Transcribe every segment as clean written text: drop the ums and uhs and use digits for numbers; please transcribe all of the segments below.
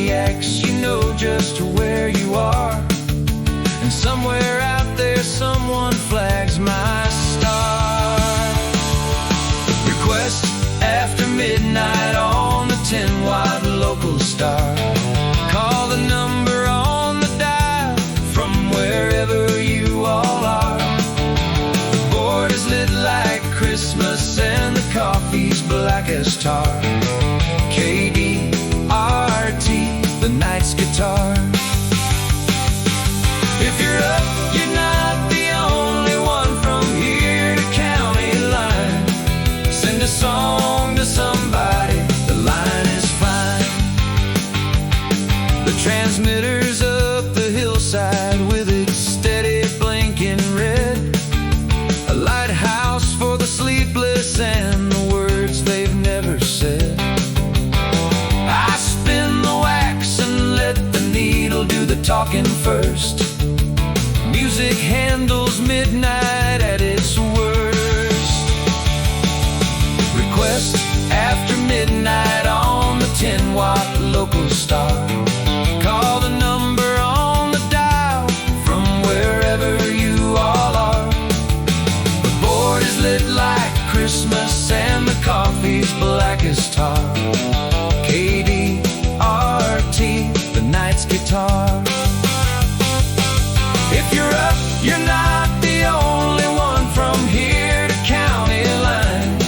maniacs, you know just where you are. And somewhere out there someone flags my star. Request after midnight on the 10-watt local star. Call the number on the dial from wherever you all are. The board is lit like Christmas and the coffee's black as tar. KDRT, the night's guitar. If you're up, you're not the only one from here to county line. Send a song to somebody, the line is fine. The transmitter's up the hillside with its steady blinking red. A lighthouse for the sleepless and the words they've never said. I spin the wax and let the needle do the talking first. Music handles midnight at its worst. Request after midnight on the 10-watt local star. Call the number on the dial from wherever you all are. The board is lit like Christmas and the coffee's black as tar. KDRT, the night's guitar. If you're up, you're not the only one from here to county line.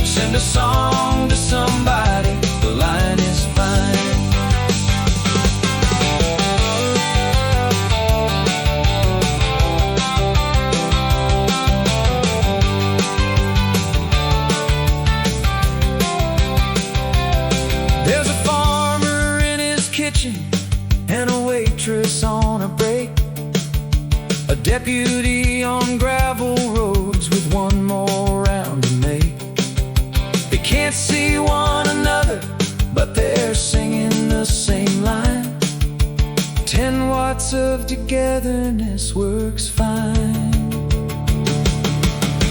Send a song to somebody, the line is fine. There's a farmer in his kitchen and a waitress on a break. A deputy on gravel roads with one more round to make. They can't see one another, but they're singing the same line. 10 watts of togetherness works fine.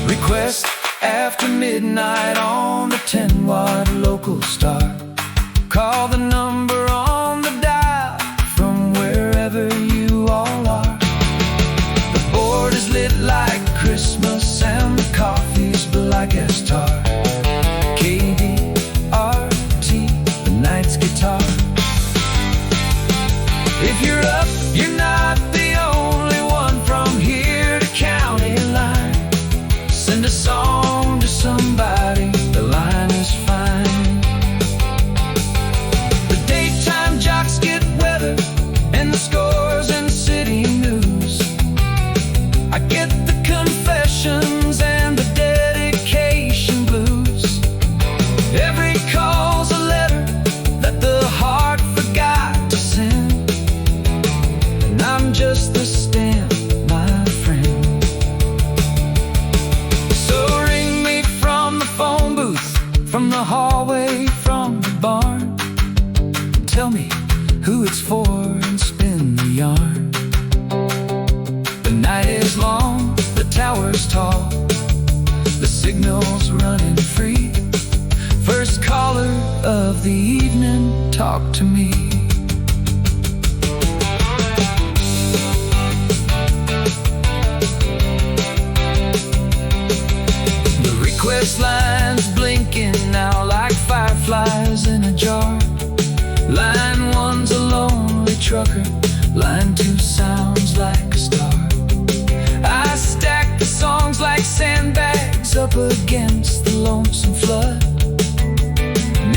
Request after midnight on the 10-watt local star. Call the number on the dial from wherever you all are. Board is lit like Christmas and the coffee's black as tar. KDRT, the night's guitar. If you're up, you're not the only one from here to county line. Send a song to somebody, the line is fine. The daytime jocks get weather and the scores and city news. I get the confessions and the dedication blues. Every call's a letter that the heart forgot to send. And I'm just the stamp, my friend. So ring me from the phone booth, from the hallway, from the barn. Tell me who it's for and spin the yarn. The night is long, the tower's tall, the signal's running free. First caller of the evening, talk to me. The request line's blinking now like fireflies in a jar. Line 1's a lonely trucker, line 2 sounds like a star. I stack the songs like sandbags up against the lonesome flood.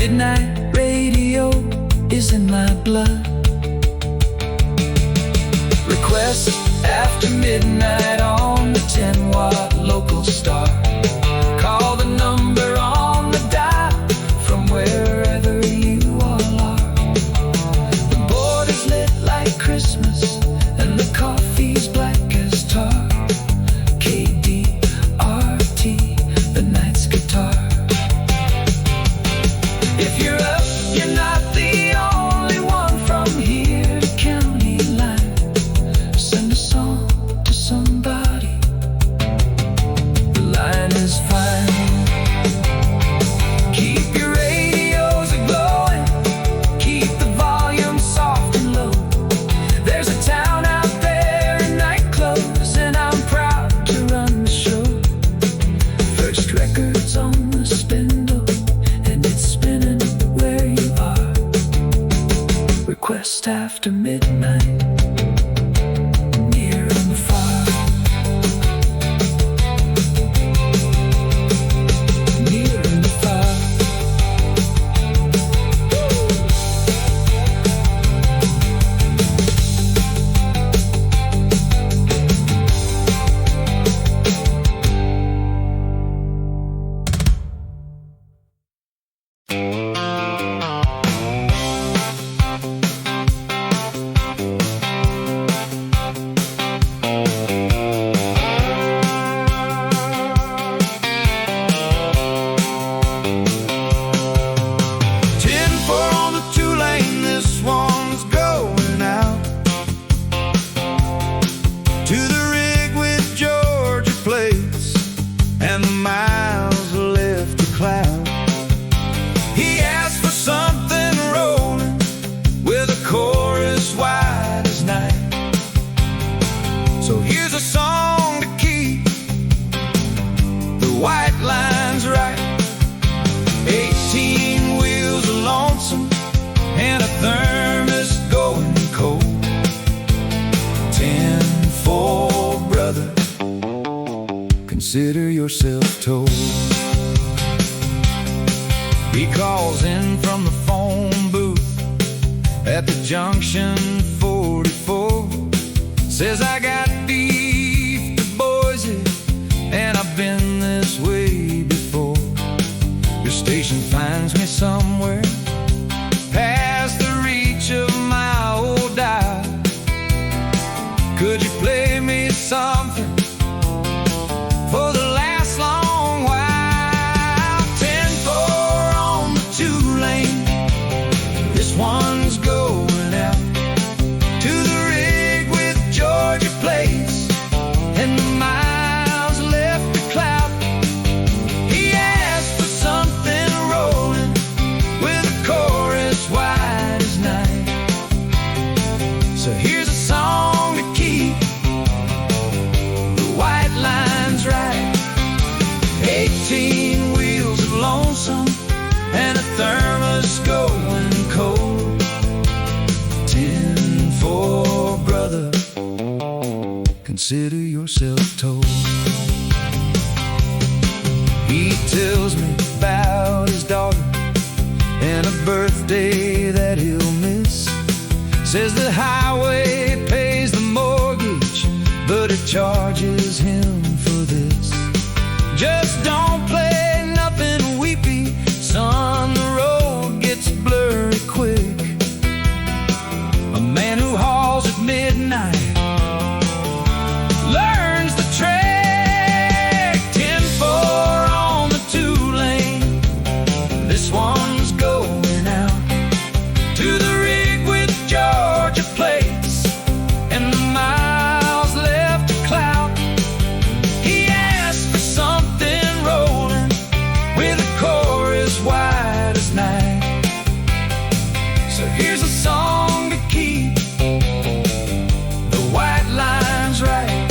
Midnight radio is in my blood. Request after midnight on the 10-watt local star. Call the number on the dial from wherever you all are. The board is lit like Christmas and the coffee's black as tar. KDRT, the night's guitar. If you're up, you're not the only one from here to county line. Send a song to somebody, the line is fine. Keep your radios a-glowing, keep the volume soft. just after midnight, near and far, near and far. Consider yourself told. He calls in from the phone booth at the junction 44. Says, I got beef to Boise, and I've been this way before. Your station finds me somewhere past the reach of my old dial. Could you play me something for the last long while? 10-4 on the 2-lane. This one's going out to the rig with Georgia plates and the miles left to clout. He asked for something rolling with a chorus wide as night. So here's a song to keep the white lines right. 18 wheels of lonesome and a thermos going cold. 10-4, brother, consider yourself told. He tells me about his daughter and a birthday that he'll miss. Says the highway pays the mortgage, but it charges him for this. Just don't play nothing weepy, son, the road gets blurry quick. A man who hauls at midnight learns the trick. 10-4 on the 2-lane. This one's going out to the rig with Georgia plates and the miles left to clout. He asked for something rolling with a chorus wide as night. So here's a song to keep the white lines right.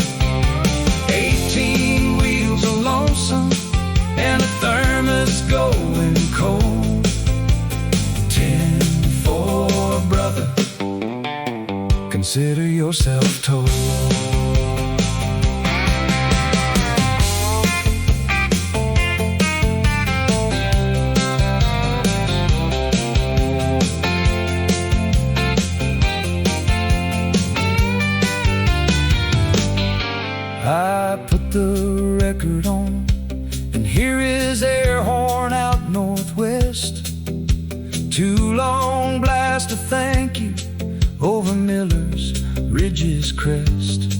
18 wheels of lonesome and a thermos going cold. 10-4, brother, consider yourself told. I put the record on, and here is air horn out northwest. 2 long blasts of thank you over Miller's Ridge's crest.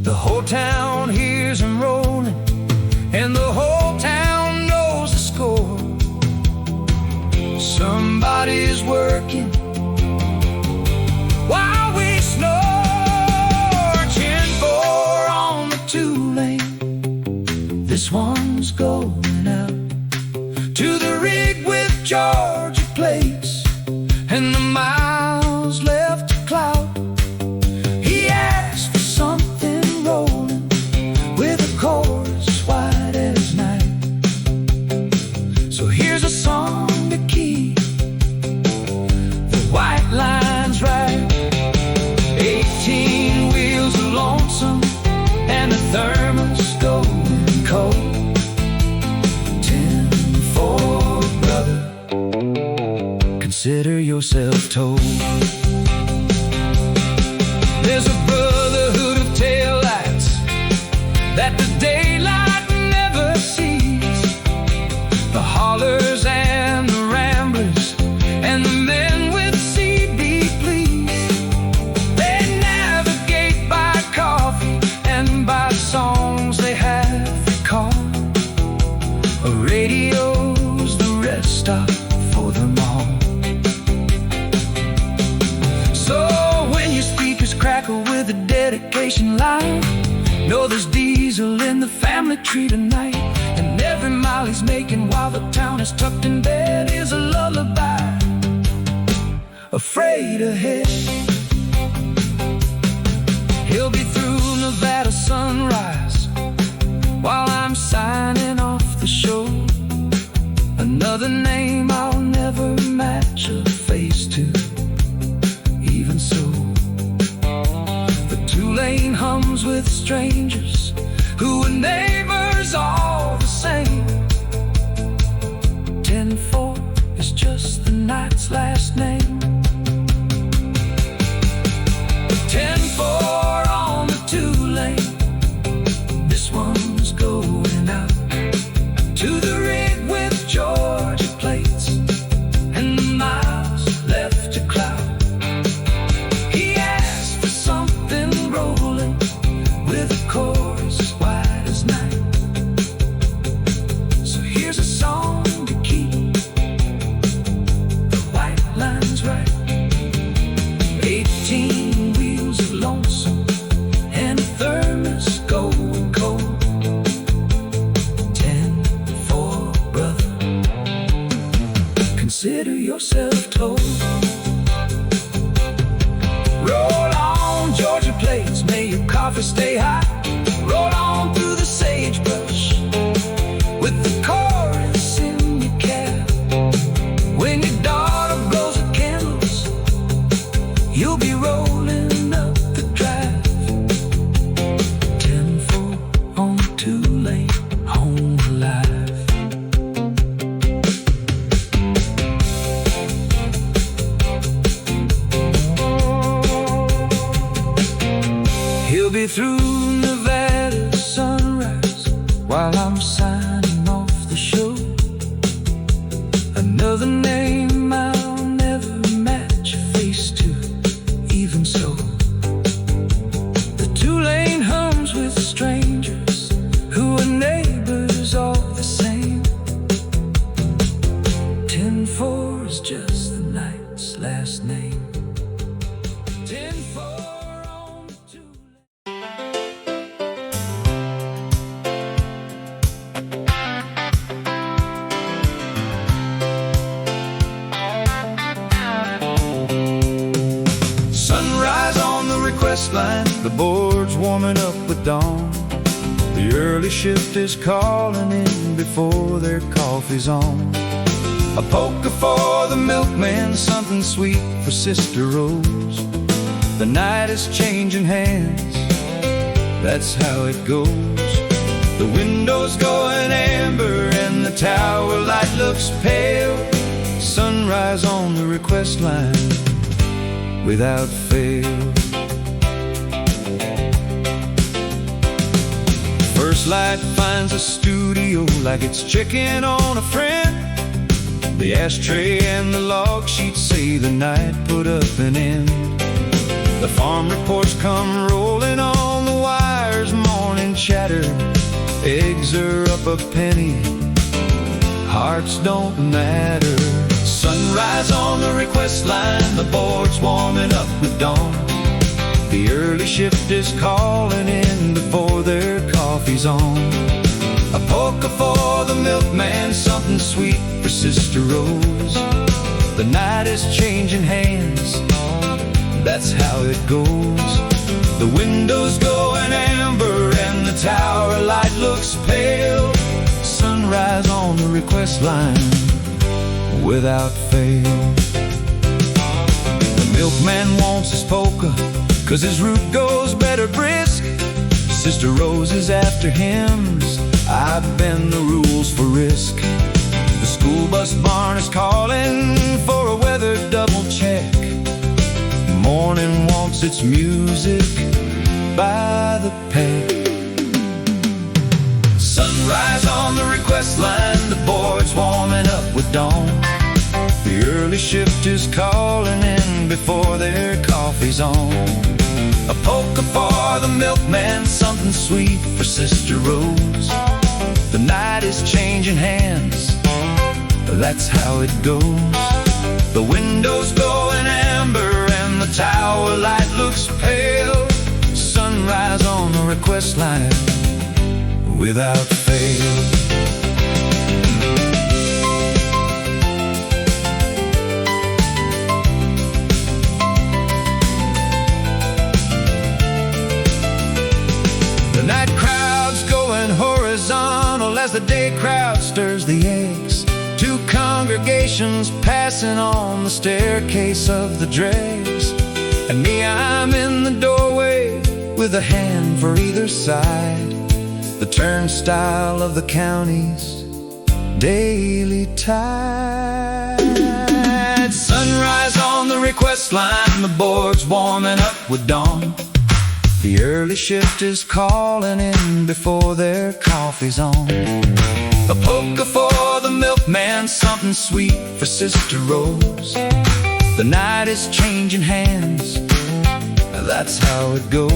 The whole town hears him rolling, and the whole town knows the score. Somebody's working while we snore. 10-4 on the 2-lane. This one's going out to the rig with Georgia plates and the miles left to clout. He asked for something rolling with a chorus wide as night. So here's a song to keep the white lines right. consider yourself told. There's a brotherhood of taillights that the daylight never sees. The hollers and the ramblers and the men with CB please. They navigate by coffee and by songs they have recalled. A radio's the rest stop for them all. So when your speakers crackle with a dedication line, know there's diesel in the family tree tonight. And every mile he's making while the town is tucked in bed is a lullaby. Afraid ahead, he'll be through Nevada sunrise while I'm signing off the show. Another name I'll never match a face to. Even so, the two-lane hums with strangers who were neighbors all the same. 10-4 is just the night's last name. 10-4 on the two-lane. This one's going out to the rig with Georgia plates and the miles left to cloud. He asked for something rolling with a chorus wide as night. So here's a song to keep the white lines right. 18 wheels of lonesome and a thermos going cold. 10-4, brother, consider yourself told. Roll on, Georgia plates, may your coffee stay hot. Roll on through the sagebrush with the chorus in your cab. When your daughter blows the candles, you'll be rolling up the drive. 10-4 on too late, home alive. He'll be through Nevada sunrise while I'm signing off the show. Another name I'll never match a face to. Even so, the two-lane hums with strangers who are neighbors all the same. 10-4 is just the night's last name. 10-4 on the two-lane. Sunrise on the request line, the board's warming up with dawn. The early shift is calling in before their coffee's on. A polka for the milkman, something sweet for Sister Rose. The night is changing hands, that's how it goes. The window's going amber and the tower light looks pale. Sunrise on the request line without fail. First light finds a studio like it's checking on a friend. The ashtray and the log sheets say the night put up an end. The farm reports come rolling on the wires, morning chatter. Eggs are up a penny, hearts don't matter. Sunrise on the request line, the board's warming up with dawn. The early shift is calling in before their coffee's on. A polka for the milkman, something sweet for Sister Rose. The night is changing hands, that's how it goes. The window's going amber and the tower light looks pale. Sunrise on the request line without fail. The milkman wants his polka, 'cause his route goes better brisk. Sister Rose is after hymns, I bend the rules for risk. The school bus barn is calling for a weather its music by the pay. Sunrise on the request line, the board's warming up with dawn. The early shifters calling in before their coffee's on. A polka for the milkman, something sweet for Sister Rose. The night is changing hands, that's how it goes. The windows glowing amber and the tower light looks pale. Sunrise on the request line without fail. The night crowd's going horizontal as the day crowd stirs the eggs. Two congregations passing on the staircase of the dregs. And me, I'm in the doorway with a hand for either side. The turnstile of the county's daily tide. Sunrise on the request line, the board's warming up with dawn. The early shifters calling in before their coffee's on. A polka for the milkman, something sweet for Sister Rose. The night is changing hands, that's how it goes.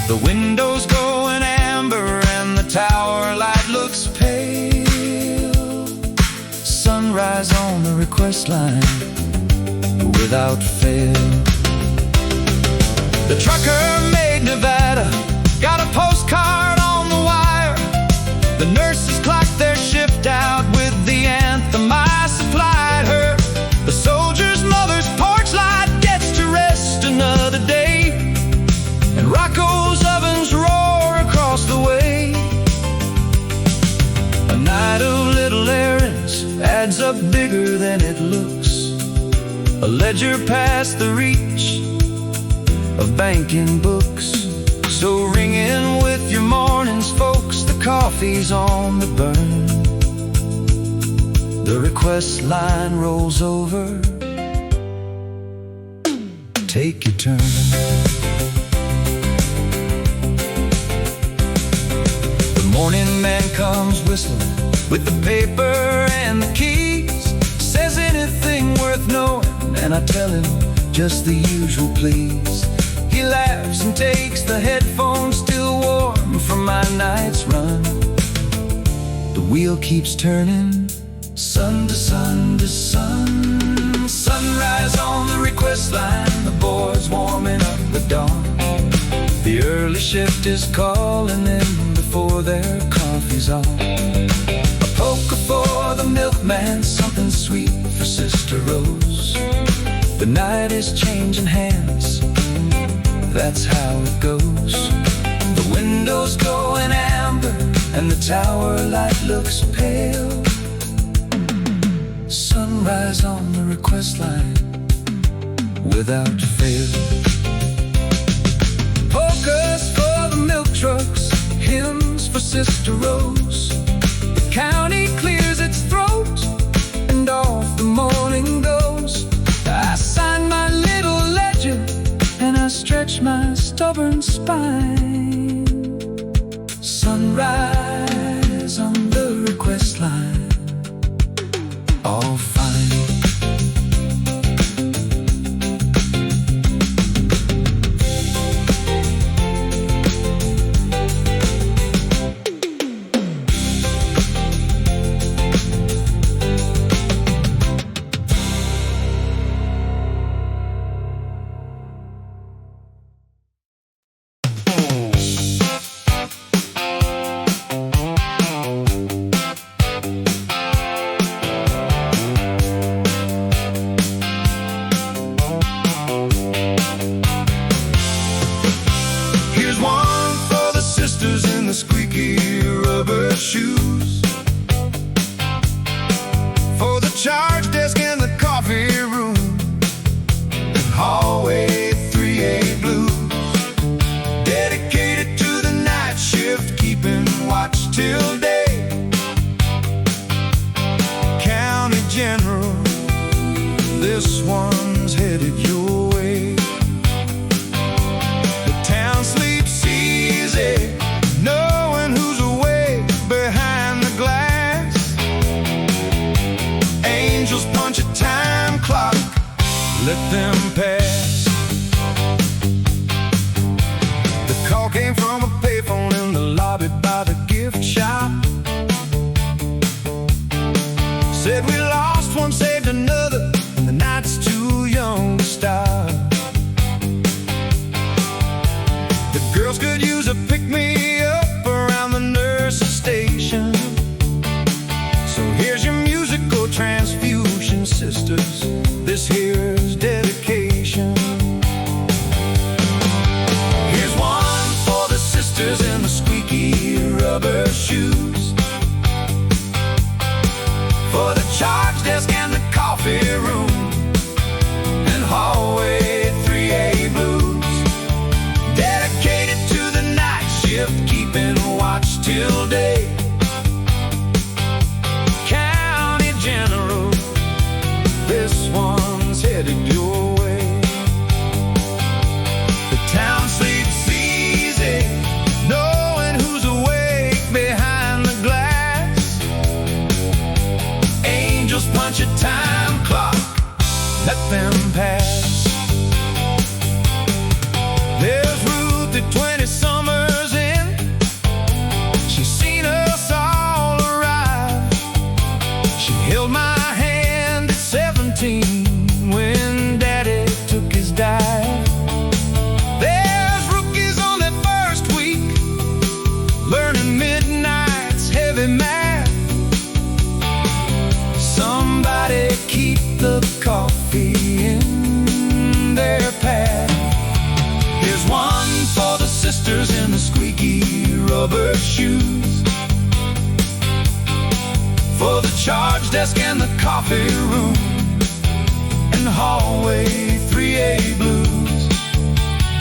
The windows going amber and the tower light looks pale. Sunrise on the request line without fail. The trucker made Nevada got a postcard on the wire. The nurses clocked their shift out with the anthem I supplied her. The soldier's mother's porch light gets to rest another day, and Rocco's ovens roar across the way. A night of little errands adds up bigger than it looks. A ledger past the reach of banking books. So ring in with your mornings, folks, the coffee's on the burn. The request line rolls over, take your turn. The morning man comes whistling with the paper and the keys. Says anything worth knowing, and I tell him just the usual please. He laughs and takes the headphones, still warm from my night's run. The wheel keeps turning, sun to sun to sun. Sunrise on the request line, the board's warming up with dawn. The early shift is calling in before their coffee's on. A polka for the milkman, something sweet for Sister Rose. The night is changing hands, that's how it goes. The windows going amber and the tower light looks pale. Sunrise on the request line without fail. Polkas for the milk trucks, hymns for Sister Rose. The county clears its throat and off the morning goes. I sign my little ledger and I stretch my stubborn spine. Sunrise on the request line, all fine. Shoes for the charge desk in the coffee room, and hallway 3A blues, dedicated to the night shift, keeping watch till day. County General, this one's headed your way. easy knowing who's awake behind the glass. Angels punch a time clock, let them pass. The call came from a payphone in the lobby by the gift shop. Said we lost one, saved another, and the night's too young to stop. The girls could use a pick-me-up around the nurse's station. So here's your musical transfusion, sisters. This here's dedication. Here's one for the sisters in the squeaky rubber shoes, for the charge desk and the coffee room, and hallway 3A blues. Dedicated to the night shift, keeping watch till day. County General, this one's headed your way. The town sleeps easy knowing who's awake behind the glass. Angels punch a time clock, let them pass. There's Ruth at 20 summers in. She's seen us all arrive. She held my hand at 17 when Daddy took his dive. There's rookies on their first week, learning midnight's heavy math. Somebody keep the coffee in their path. Here's one for the sisters in the squeaky rubber shoes, for the charge desk and the coffee room, and hallway 3A blues.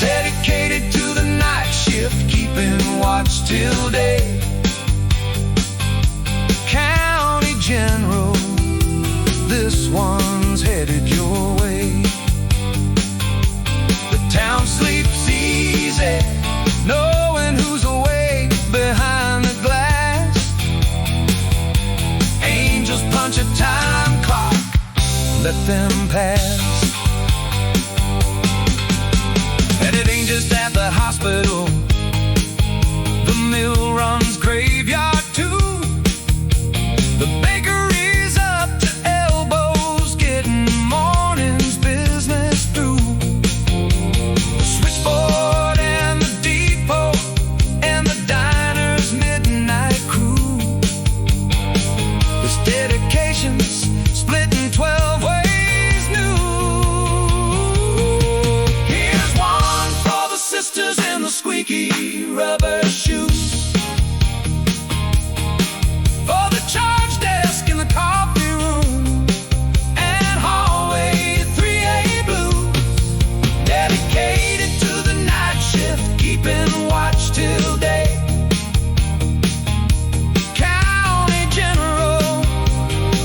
Dedicated to the night shift, keeping watch till day. County General, this one's headed your way. The town sleeps easy knowing who's awake behind the glass. Angels punch a time clock, let them pass. And it ain't just at the hospital, the mill runs graveyard too. The bakery's up to elbows, getting morning's business through. Switchboard and the depot and the diner's midnight crew. This dedication's split in 12 ways new. Here's one for the sisters in the squeaky rubber shoes, for the charge desk in the coffee room, and hallway 3A blues. Dedicated to the night shift, keeping watch till day. County General,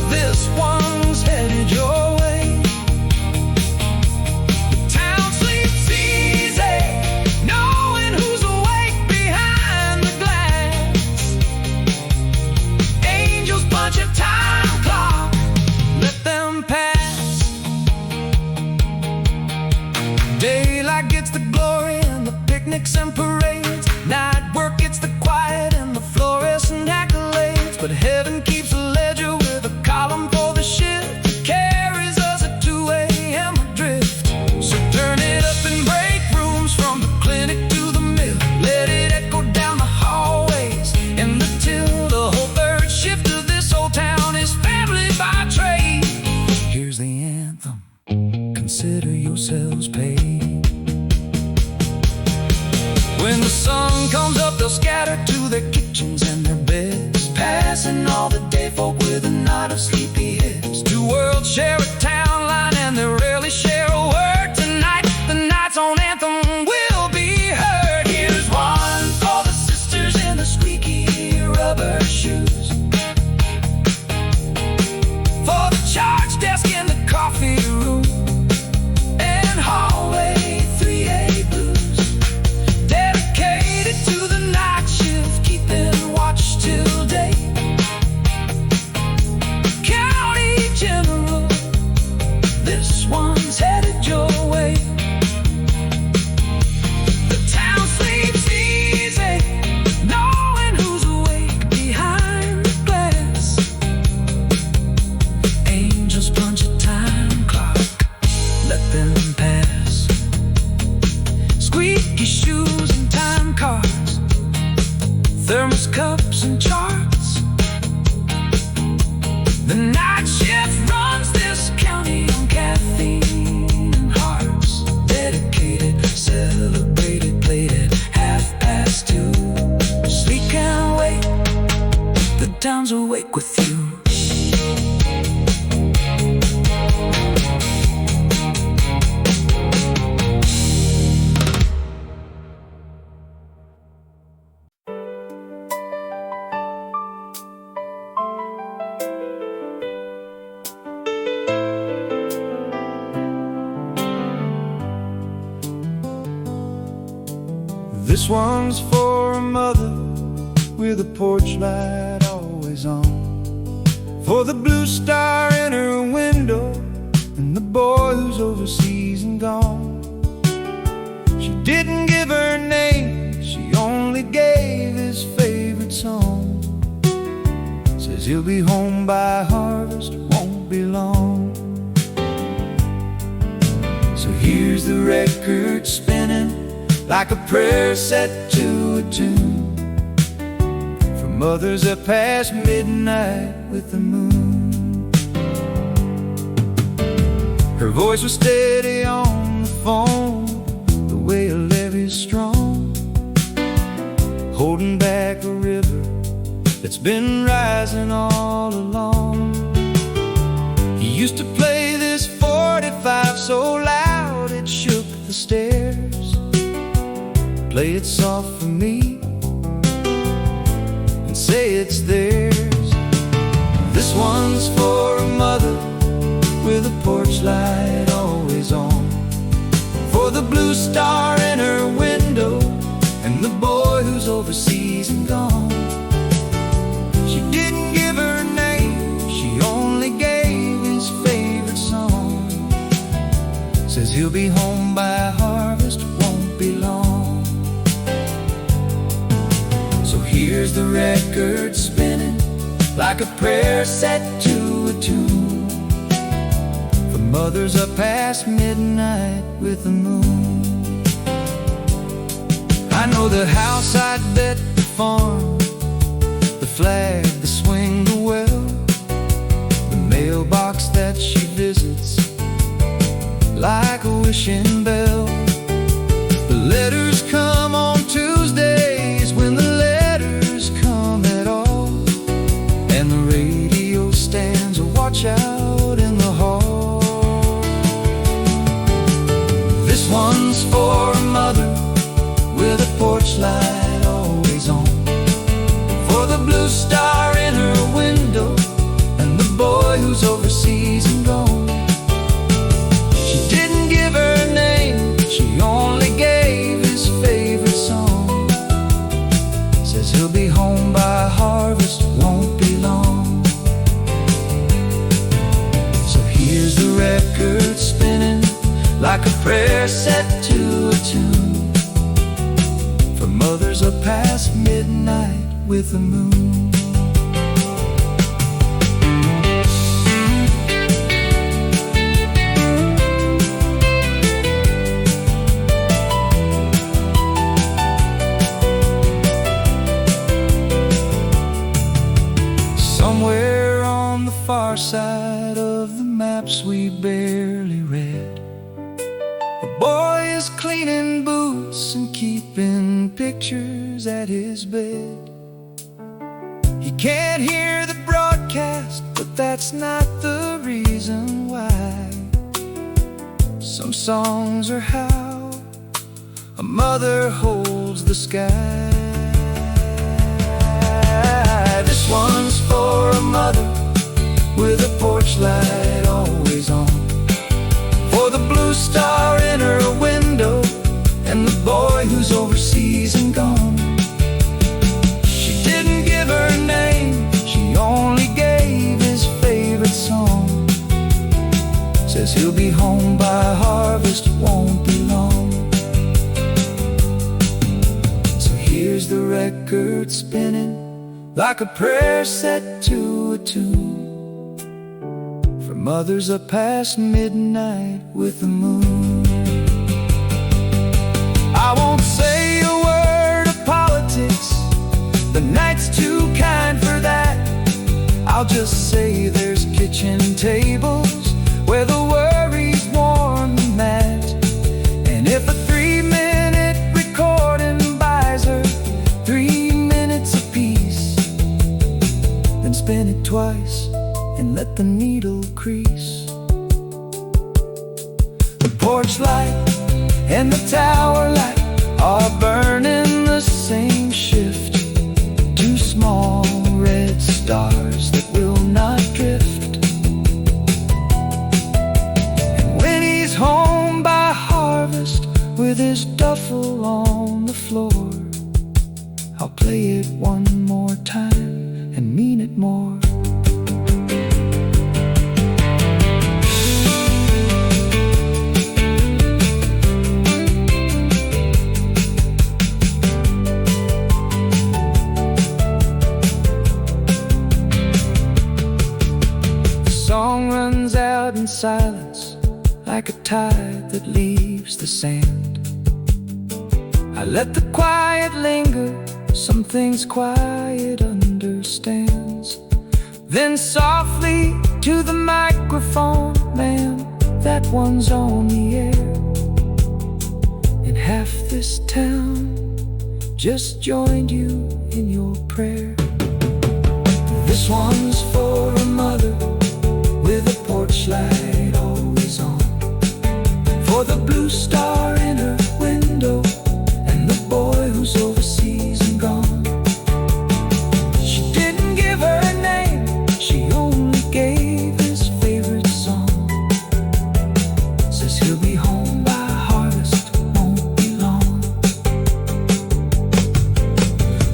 this one's headed your way. The town sleeps easy knowing who's awake behind the glass. Angels punch a time clock, let them pass. Daylight gets the glory and the picnics and parades. Night work gets the quiet and the fluorescent accolades. But heaven keeps a ledger with a column for the shift that carries us at 2 a.m. adrift. So turn it up in break rooms, from the clinic to the mill. Let it echo down the hallways in the till. The whole third shift of this whole town is family by trade. Here's the anthem, consider yourselves paid. When the sun comes up, they'll scatter to their kitchens and their beds, passing all the day folk with a nod of sleepy heads. Two worlds share a town line and they rarely share a word. Tonight, the night's own anthem will be heard. Here's one for the sisters in the squeaky rubber shoes, for the charge desk in the coffee room, and hallway 3A blues. Dedicated to the This one's for a mother with a porch light always on, for the blue star in her window and the boy who's overseas and gone. She didn't give her name, she only gave his favorite song. Says he'll be home by harvest, won't be long. So here's the record spinning like a prayer set to a tune, for mothers that past midnight with the moon. Her voice was steady on the phone, the way a levee's strong, holding back a river that's been rising all along. He used to play this 45 so loud it shook the stairs. Play it soft for me and say it's theirs. This one's for a mother with a porch light always on, for the blue star in her window and the boy who's overseas and gone. She didn't give her name, she only gave his favorite song. Says he'll be home by harvest, won't be long. So here's the record spinning like a prayer set to a tune, for mothers up past midnight with the moon. I know the house I'd bet, the farm, the flag, the swing, the well, the mailbox that she visits like a wishing bell. The letters come on Tuesdays when the letters come at all, and the radio stands a watch out in the hall. This one's for a mother with a porch light always on, for the blue star in her window and the boy who's overseas and gone. She didn't give her name, she only gave his favorite song. Says he'll be home by harvest, won't be long. So here's the record spinning like a prayer set to a tune, for mothers up past midnight with the moon. Somewhere on the far side of the maps we barely read, a boy is cleaning boots and keeping pictures at his bed. He can't hear the broadcast, but that's not the reason why. Some songs are how a mother holds the sky. This one's for a mother with a porch light always on, for the blue star in her window and the boy who's overseas and gone. She didn't give her name, she only gave his favorite song. Says he'll be home by harvest, won't be long. So here's the record spinning like a prayer set to a tune, for mothers up past midnight with the moon. I won't say a word of politics, the night's too kind for that. I'll just say there's kitchen tables where the worries warm the mat. And if a 3-minute recording buys her 3 minutes apiece, then spin it twice and let the needle crease. The porch light and the tower light are burning the same shift, 2 small red stars that will not drift. And when he's home by harvest with his duffel on the floor, play it one more time and mean it more. The song runs out in silence, like a tide that leaves the sand. I let the quiet linger, some things quiet understands. Then softly to the microphone, man, that one's on the air. And half this town just joined you in your prayer. This one's for a mother with a porch light always on, for the blue star in her window and the boy who's overseas and gone. She didn't give her a name, she only gave his favorite song. Says he'll be home by harvest, won't be long.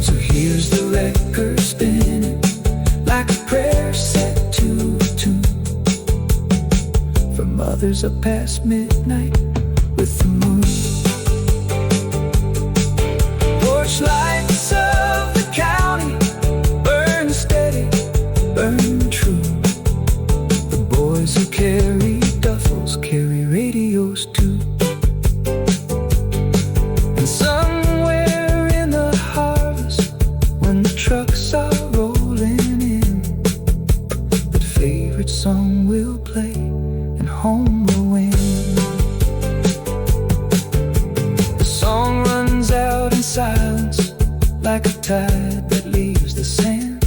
So here's the record spinning, like a prayer set to a tune, for mothers up past midnight with the moon. Porch lights of the county burn steady, burn true. The boys who carry duffels carry radios too. And somewhere in the harvest, when the trucks are rolling in, that favorite song will play and home will win. The song runs out in silence, like a tide that leaves the sand.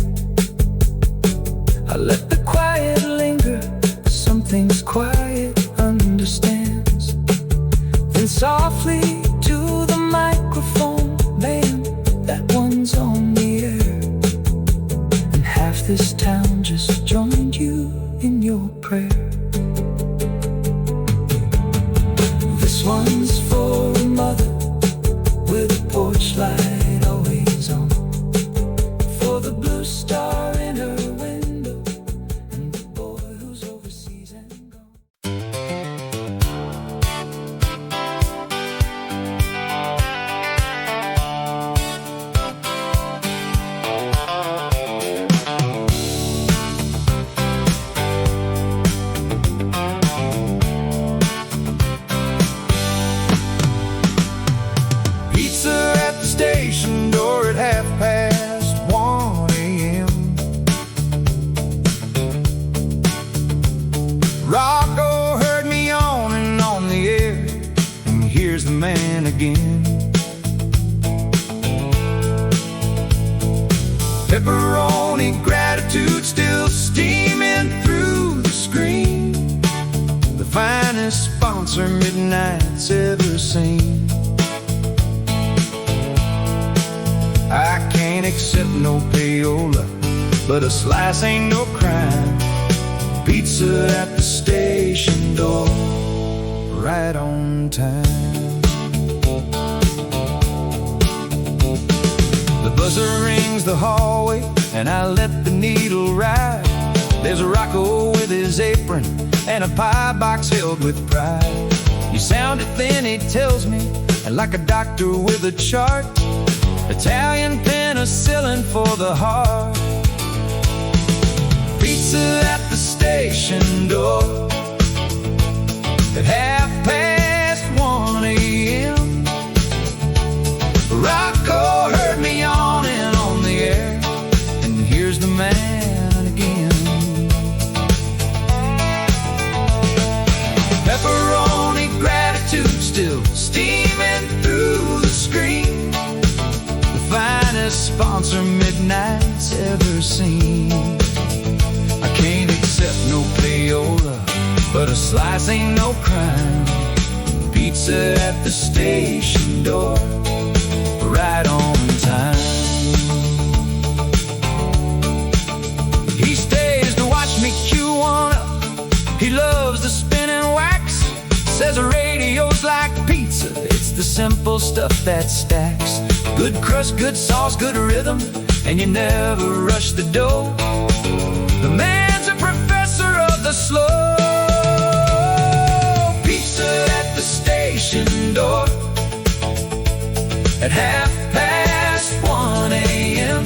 I let the quiet linger, some things quiet understands. Then softly to the microphone, man, that one's on the air. And half this town just joined you in your prayer. This one's for a mother with a porch light always on, for the blue star in her window and the boy who's overseas and gone. Pizza at the station door at 1:30 a.m. Rocco heard me yawning on the air, and here's the man again. Pepperoni gratitude still steaming through the screen. The finest sponsor Midnight's ever seen. I can't accept no payola, but a slice ain't no crime. Pizza at the station door, right on time. The buzzer rings the hallway, and I let the needle ride. There's a Rocco with his apron, and a pie box filled with pride. You sounded thin, he tells me, and like a doctor with a chart. Italian penicillin for the heart. Pizza at the station door at 1:30 a.m. Rocco heard me yawning on the air, and here's the man again. Pepperoni gratitude still steaming through the screen. The finest sponsor Midnight's ever seen. I can't accept no payola, but a slice ain't no crime. Pizza at the station door, right on time. He stays to watch me cue one up. He loves the spinning wax. Says a radio's like pizza, it's the simple stuff that stacks. Good crust, good sauce, good rhythm, and you never rush the dough. The man's a professor of the slow. Pizza at the station door at 1:30 a.m.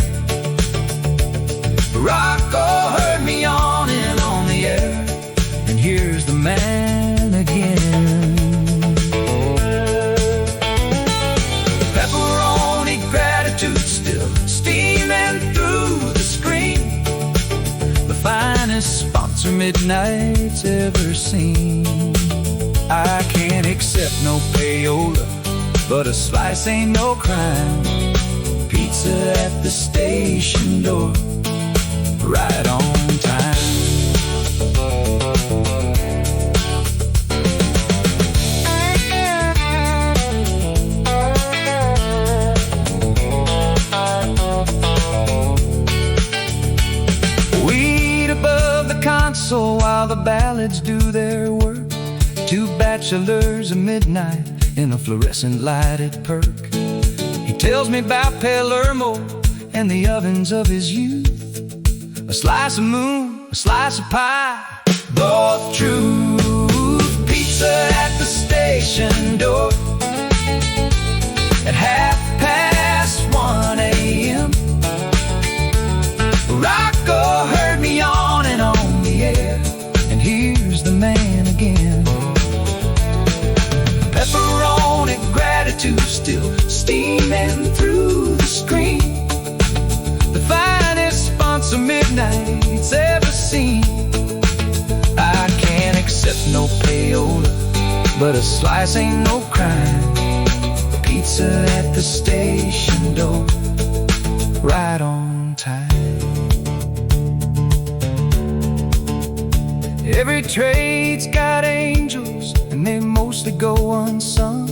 Rocco heard me yawning on the air, and here's the man again. Pepperoni gratitude still steaming through the screen. The finest sponsor Midnight's ever seen. I can't accept no payola, but a slice ain't no crime. Pizza at the station door, right on time. Weed above the console while the ballads do their work. Two bachelors at midnight in a fluorescent lighted perk. He tells me about Palermo and the ovens of his youth. A slice of moon, a slice of pie, both true. Pizza at the station door at 1:30 a.m. Rocco heard me yawning on the air, and here's the man again. Pepperoni gratitude still steaming through the screen. The finest sponsor Midnight's ever seen. I can't accept no payola, but a slice ain't no crime. Pizza at the station door, right on time. Every trade's got angels, and they mostly go unsung.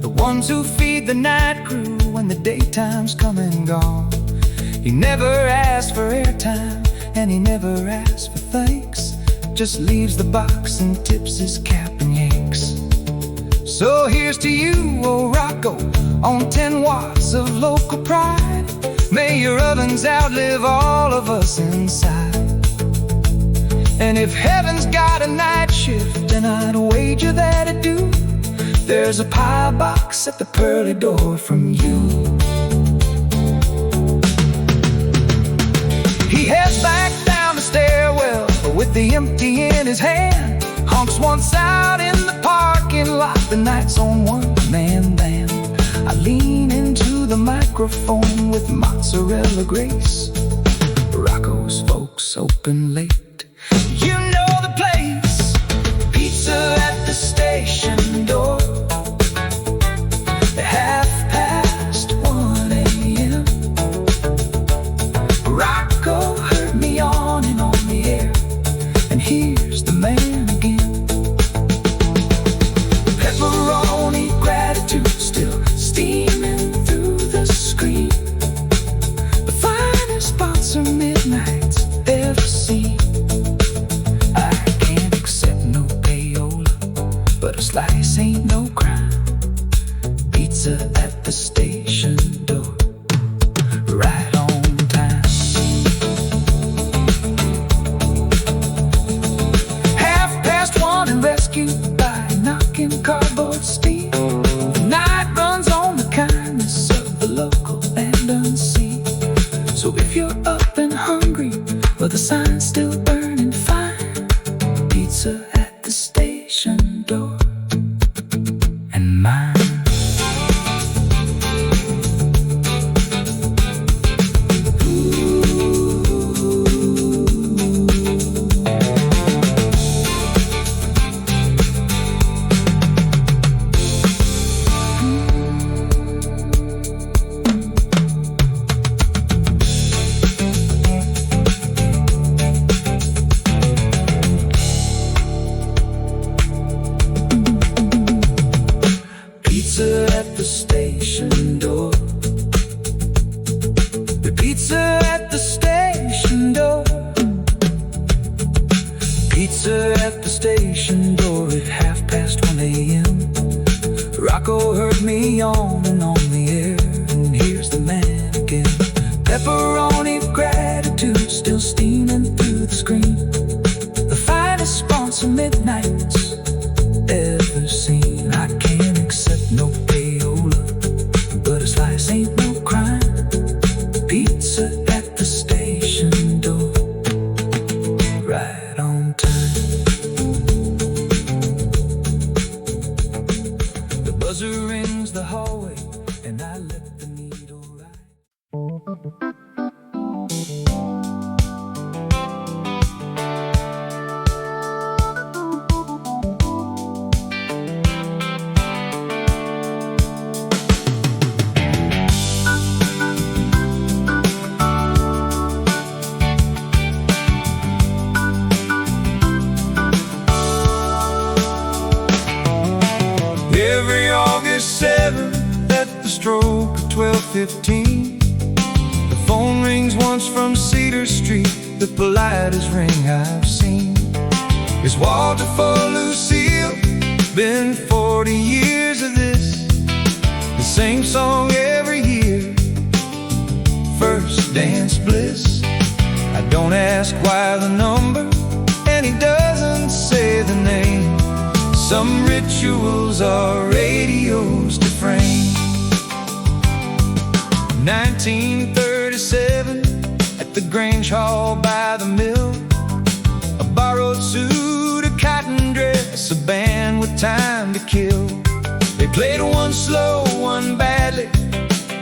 The ones who feed the night crew when the daytime's come and gone. He never asks for airtime, and he never asks for thanks. Just leaves the box and tips his cap and yanks. So here's to you, oh Rocco, on 10 watts of local pride. May your ovens outlive all of us inside. And if heaven's got a night shift, and I'd wager that it do, there's a pie box at the pearly door from you. He heads back down the stairwell with the empty in his hand. Honks once out in the parking lot, the night's on one-man band. I lean into the microphone with mozzarella grace. Rocco's folks open late, you know the place. Pizza at the station door at 1:30 a.m. Rocco heard me yawning on the air, and here's the man again. Pepperoni gratitude still steaming through the screen. The finest sponsor Midnight's ever seen. I can't accept no payola, but a slice ain't no crime. Pizza at the station door, right on time. 1:30 and rescued by knocking cardboard steel. The night runs on the kindness of the local and unseen. So if you're up and hungry, but the sign's still burning fine, pizza at the station door, and mine. Pizza at the station door. The pizza at the station door. Pizza at the station door at 1:30 a.m. Rocco heard me yawning on the air, and Pepperoni of gratitude still steaming through the screen. The finest sponsor midnights ever seen. I can't accept no payola, but a slice ain't no crime. Pizza at the station door, right on time. The buzzer rings the hallway, and I let the needle ride. Every August 7th at the stroke of 12:15, the phone rings once from Cedar Street, the politest ring I've seen. It's Walter for Lucille, been 40 years of this, the same song every year, first dance bliss. I don't ask why the number, and he doesn't say the name. Some rituals are radios to frame. 1937, at the Grange Hall by the mill, a borrowed suit, a cotton dress, a band with time to kill. They played one slow, one badly,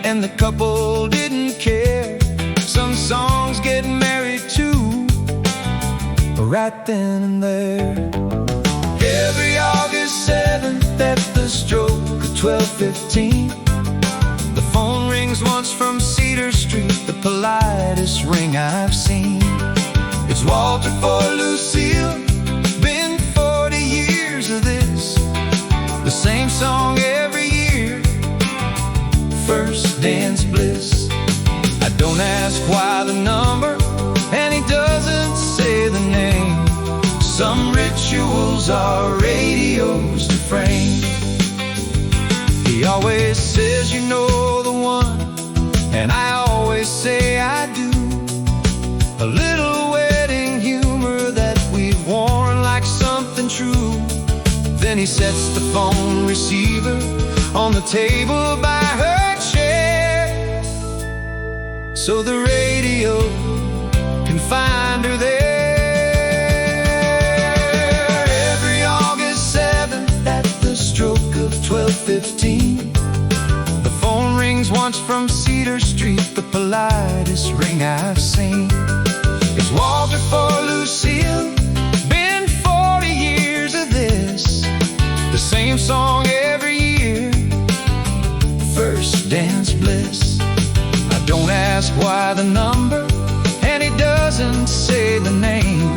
and the couple didn't care. Some songs get married too, right then and there. Every August 7th at the stroke of 12:15, the phone rings once from Cedar Street, the politest ring I've seen. It's Walter for Lucille, been 40 years of this, the same song every year, first dance bliss. I don't ask why the number, and he doesn't say the name. Some rituals are radios to frame. He always says you know the one, and I always say I do. A little wedding humor that we've worn like something true. Then he sets the phone receiver on the table by her chair, so the radio can find her there. Stroke of 12:15, the phone rings once from Cedar Street, the politest ring I've seen. It's Walter for Lucille, been 40 years of this, the same song every year, first dance bliss. I don't ask why the number, and he doesn't say the name.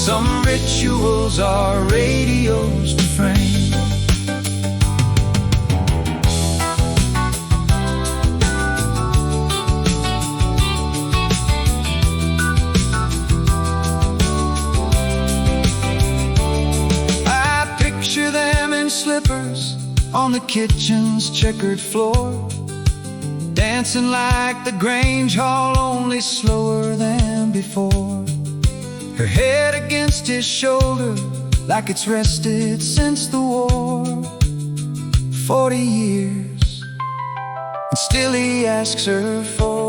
Some rituals are radios to frame. Slippers on the kitchen's checkered floor, dancing like the Grange Hall, only slower than before. Her head against his shoulder, like it's rested since the war. 40 years, and still he asks her for.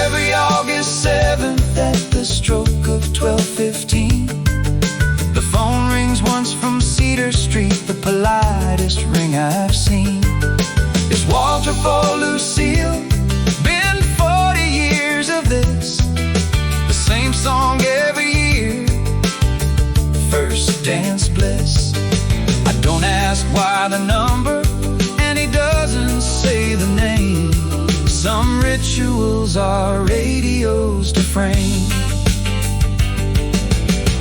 Every August 7th at the stroke of 12:15, the phone rings once from Cedar Street, the politest ring I've seen. It's Walter for Lucille, been 40 years of this, the same song every year, first dance bliss. I don't ask why the number, and he doesn't say the name. Some rituals are radios to frame.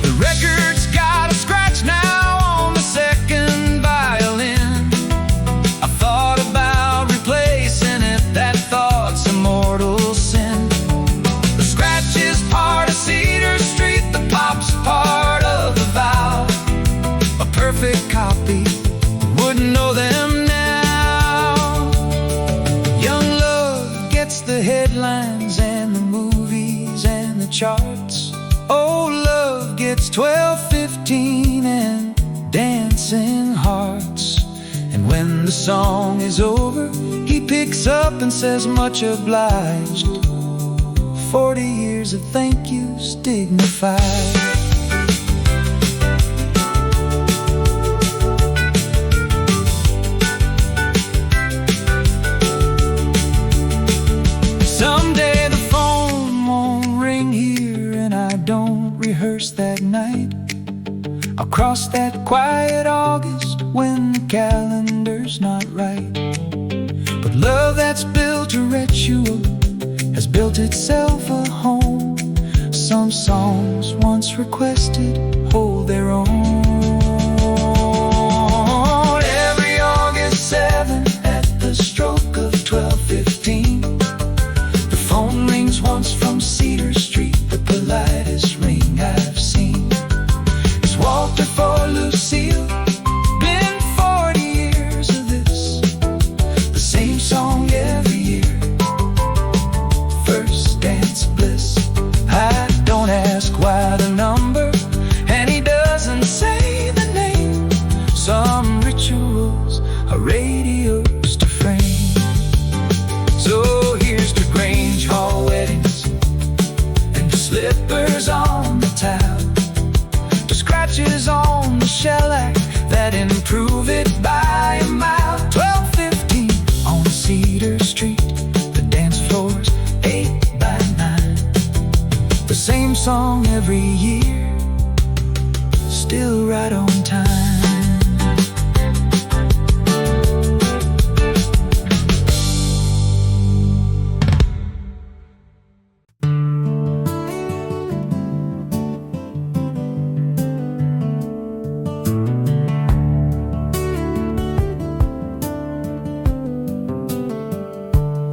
The record's got a scratch now on the second violin. I thought about replacing it, that thought's a mortal sin. The scratch is part of Cedar Street, the pop's part of the vow. A perfect copy, wouldn't know them now. Young love charts. Oh, love gets 12, 15 and dancing hearts. And when the song is over, he picks up and says, much obliged. 40 years of thank yous dignified. Someday the phone won't ring here and I don't rehearse that night. I'll cross that quiet August when the calendar's not right. But love that's built a ritual has built itself a home. Some songs once requested hold their own. Every August 7 at the stroke of 12:15, the phone rings once from Cedar Street, the politest ring I've seen. It's Walter for Lucille, been 40 years of this, the same song every year. First dance bliss, I don't ask why the number, and he doesn't say the name. Some rituals are radios to frame. So here's to Grange Hall weddings and the slippers on the towel, the scratches on the shellac that improve it by a mile. 12:15 on Cedar Street, the dance floor's 8 by 9. The same song every year, still right on time.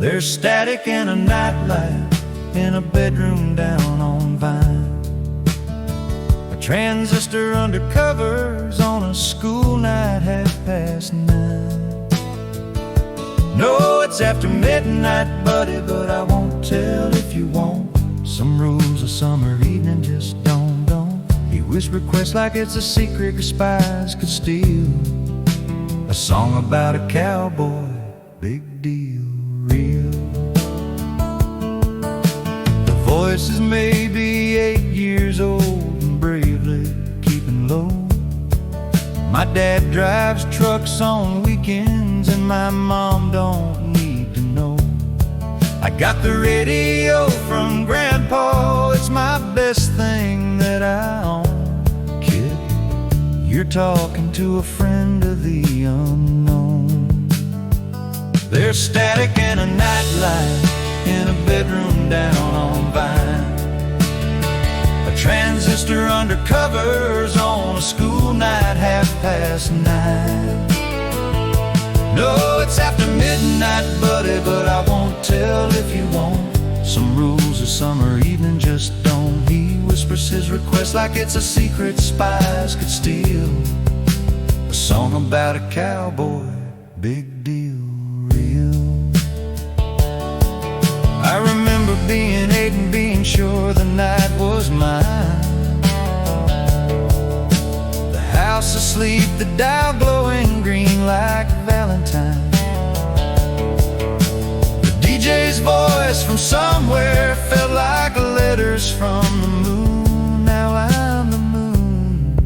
There's static and a nightlight in a bedroom down on Vine. A transistor under covers on a school night 9:30. No, it's after midnight, buddy, but I won't tell if you won't. Some rules a summer evening just don't. He whispered requests like it's a secret your spies could steal. A song about a cowboy, big deal, real. The voice is maybe 8 years old and bravely keeping low. My dad drives trucks on weekends and my mom don't need to know. I got the radio from Grandpa, it's my best thing that I own. Kid, you're talking to a friend of the unknown. There's static and a nightlight in a bedroom down on Vine. A transistor under covers on a school night 9:30. No, it's after midnight, buddy, but I won't tell if you won't. Some rules a summer evening just don't. He whispers his request like it's a secret spies could steal. A song about a cowboy, big deal, real. I remember being 8 and being sure the night was mine. The house asleep, the dial glowing green like Valentine. The DJ's voice from somewhere felt like letters from the moon. Now I'm the moon,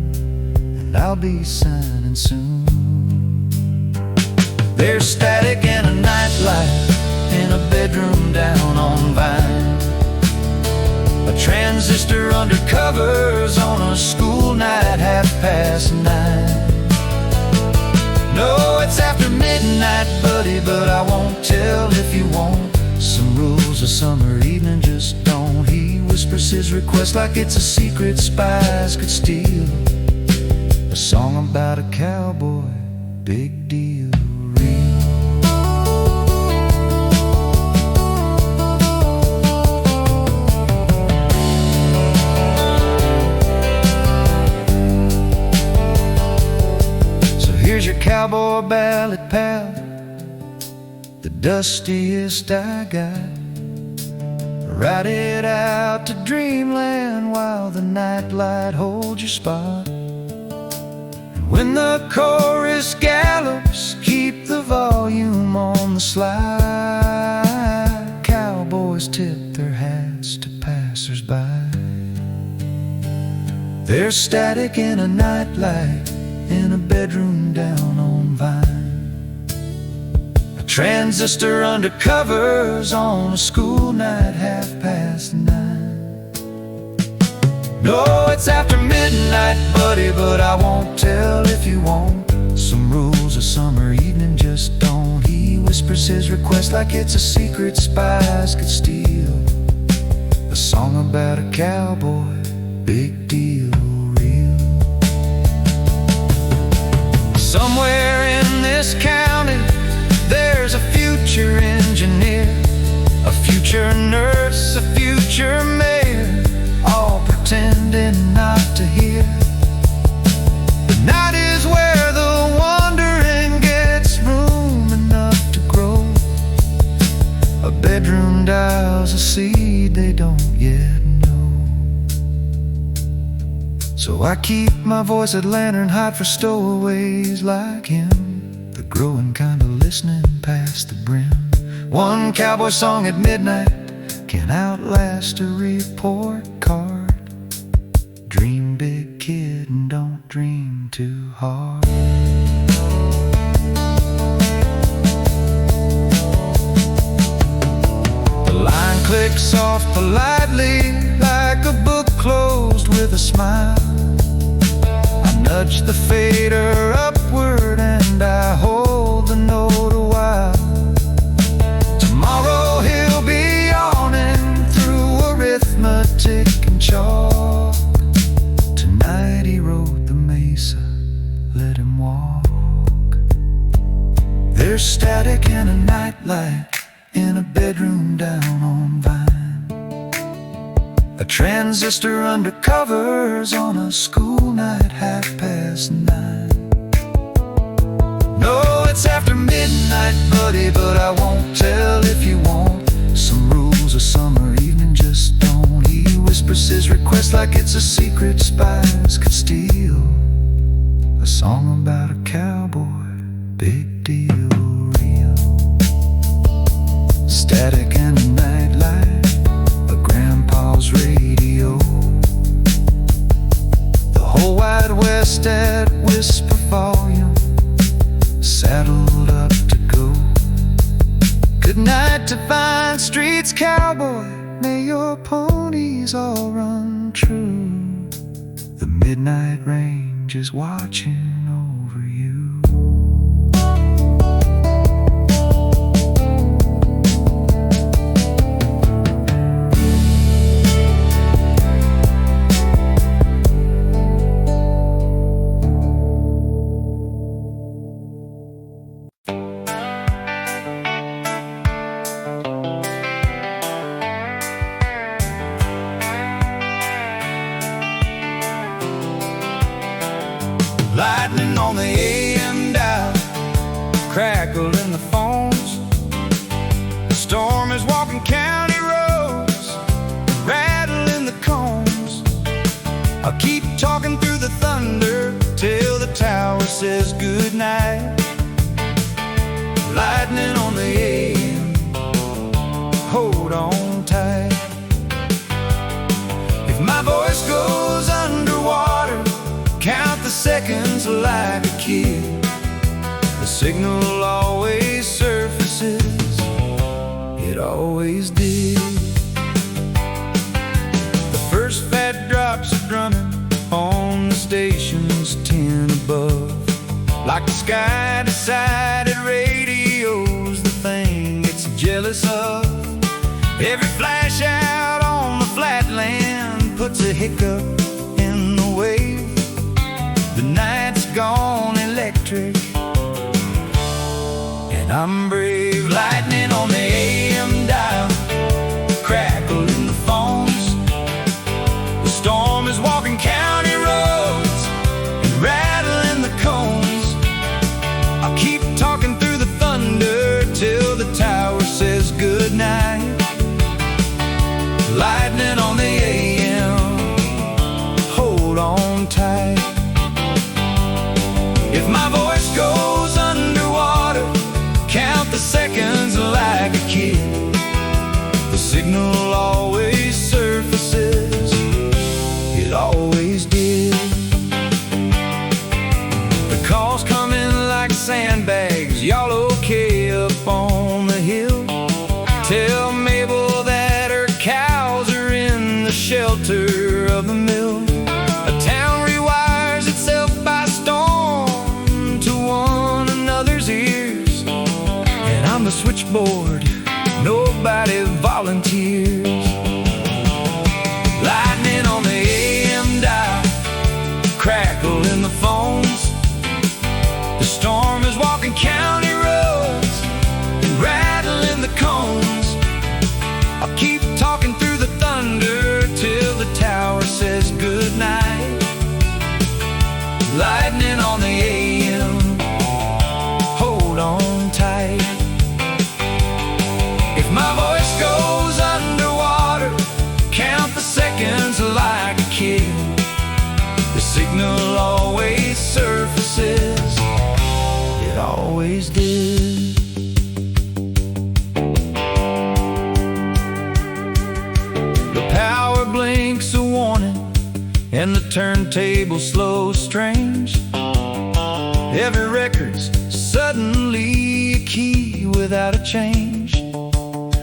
and I'll be signing soon. There's static and a nightlight in a bedroom down on Vine. A transistor under covers on a school night 9:30. No, it's after midnight, buddy, but I won't tell if you won't. Some rules a summer evening just don't. He whispers his request like it's a secret spies could steal. A song about a cowboy, big deal, real. So here's your cowboy ballad, pal, the dustiest I got. Ride it out to dreamland while the nightlight holds your spot. And when the chorus gallops, keep the volume on the slide. Cowboys tip their hats to passers-by. There's static in a nightlight in a bedroom down on Vine. A transistor under covers on a school night 9:30. No, it's after midnight, buddy, but I won't tell if you won't. Some rules a summer evening just don't. He whispers his request like it's a secret spies could steal. A song about a cowboy, big deal, real. Somewhere in this county, there's a future engineer, a future nurse, a future mayor, all pretending not to hear. The night is where the wandering gets room enough to grow. A bedroom dials a seed they don't yet know. So I keep my voice at lantern height for stowaways like him, the growing kind of listening past the brim. One cowboy song at midnight can outlast a report card. Dream big, kid, and don't dream too hard. The line clicks off politely like a book closed with a smile. I nudge the fader upward and I hold the note a while. Tomorrow he'll be yawning through arithmetic and chalk. Tonight he wrote the mesa, let him walk. There's static in a nightlight in a bedroom down on Vine. A transistor under covers on a school night 9:30. No, it's after midnight, buddy, but I won't tell if you won't. Some rules a summer evening just don't. He whispers his request like it's a secret spies could steal. A song about a cowboy, big deal, real. Static and a nightlight, a grandpa's radio. The whole wide west at whisper volume, saddled up to go. Good night to fine streets, cowboy, may your ponies all run true. The midnight range is watching over you. Lightning on the AM dial, crackle in the phones. The storm is walking county roads, rattle in the cones. I'll keep talking through the thunder till the tower says goodnight. Lightning on the AM, hold on tight. If my voice goes underwater, count the seconds like a kid. The signal always surfaces, it always did. The first fat drops are drumming on the station's 10 above. Like the sky decided radio's the thing it's jealous of. Every flash out on the flatland puts a hiccup in the wave. The night's gone electric, and I'm brave. Lightning on the AM dial, crackle in the phones. The storm is walking county roads and rattling the cones. I'll keep talking through the thunder till the tower says goodnight. If my voice goes underwater, count the seconds like a kid. The signal always surfaces, it always did. The calls come in like sandbags, y'all okay up on the hill? Tell Mabel that her cows are in the shelter of the mill. A town rewires itself by storm to one another's ears, and on the switchboard nobody volunteers. Lightning on the AM dial, crackle in the phones. The storm is walking county roads and rattling the cones. I'll keep talking through the thunder till the tower says goodnight. Lightning on the AM, hold on tight. If my voice goes underwater, count the seconds like a kid. The signal always surfaces, it always did. The power blinks a warning, and the turntable slows strange. Every record's suddenly a key without a change.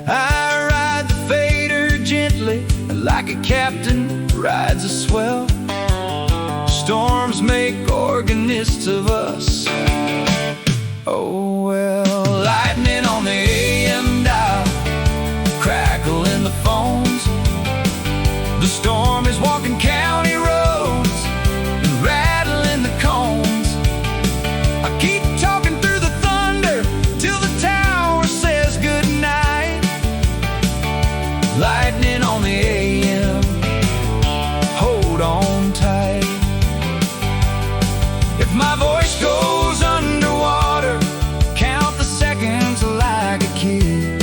I ride the fader gently, like a captain rides a swell. Storms make organists of us, oh well. Lightning on the AM dial, crackle in the phones. The storm is walking county roads and rattling the cones. I keep talking through the thunder till the tower says goodnight. Lightning on the AM, hold on tight. If my voice goes underwater, count the seconds like a kid.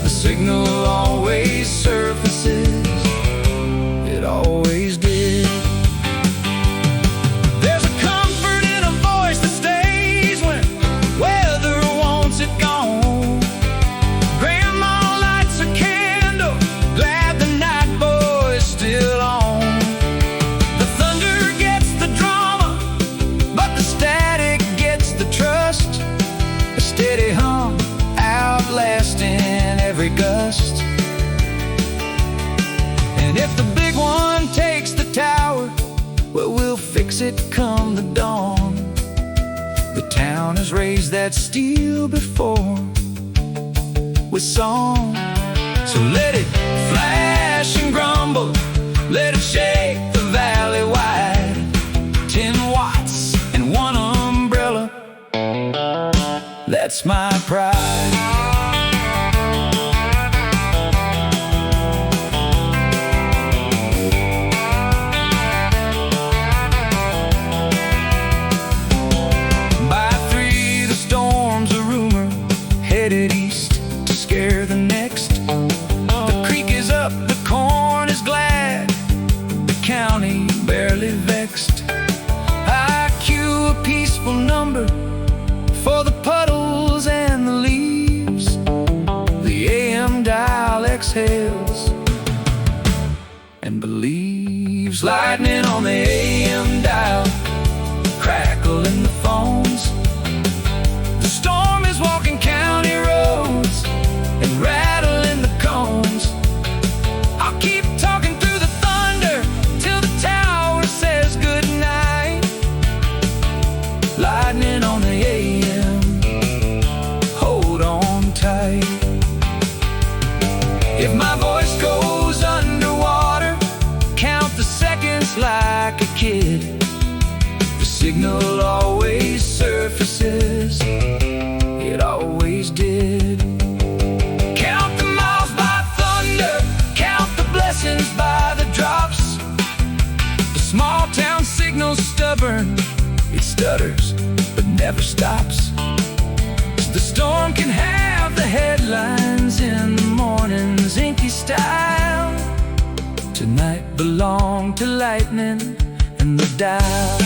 The signal always surfaces, it always did. There's a comfort in a voice that stays when weather wants it gone. Grandma lights a candle, glad the night boy's still on. The thunder gets the drama, but the static gets the trust. A steady hum outlasting every gust. And if the big one takes the tower, well, we'll fix it come the dawn. The town has raised that steel before with song. So let it flash and grumble, let it shake the valley wide. 10 watts and one umbrella, that's my pride. By 3, the storm's a rumor, headed east to scare the next. The creek is up, the corn is glad, the county barely vexed. I cue a peaceful number for the puddles and the leaves. The AM dial exhales and believes. Lightning on the AM dial, crackle in the phones. The storm is walking county roads and rattling the cones. I'll keep talking through the thunder till the tower says goodnight. Lightning on the AM, hold on tight. If my voice goes underwater, count the seconds like a kid. The signal always surfaces, it always did. Count the miles by thunder, count the blessings by the drops. The small town signal's stubborn, it stutters but never stops. The storm can have the headlines in the morning's inky style. Tonight belonged to lightning and the dial.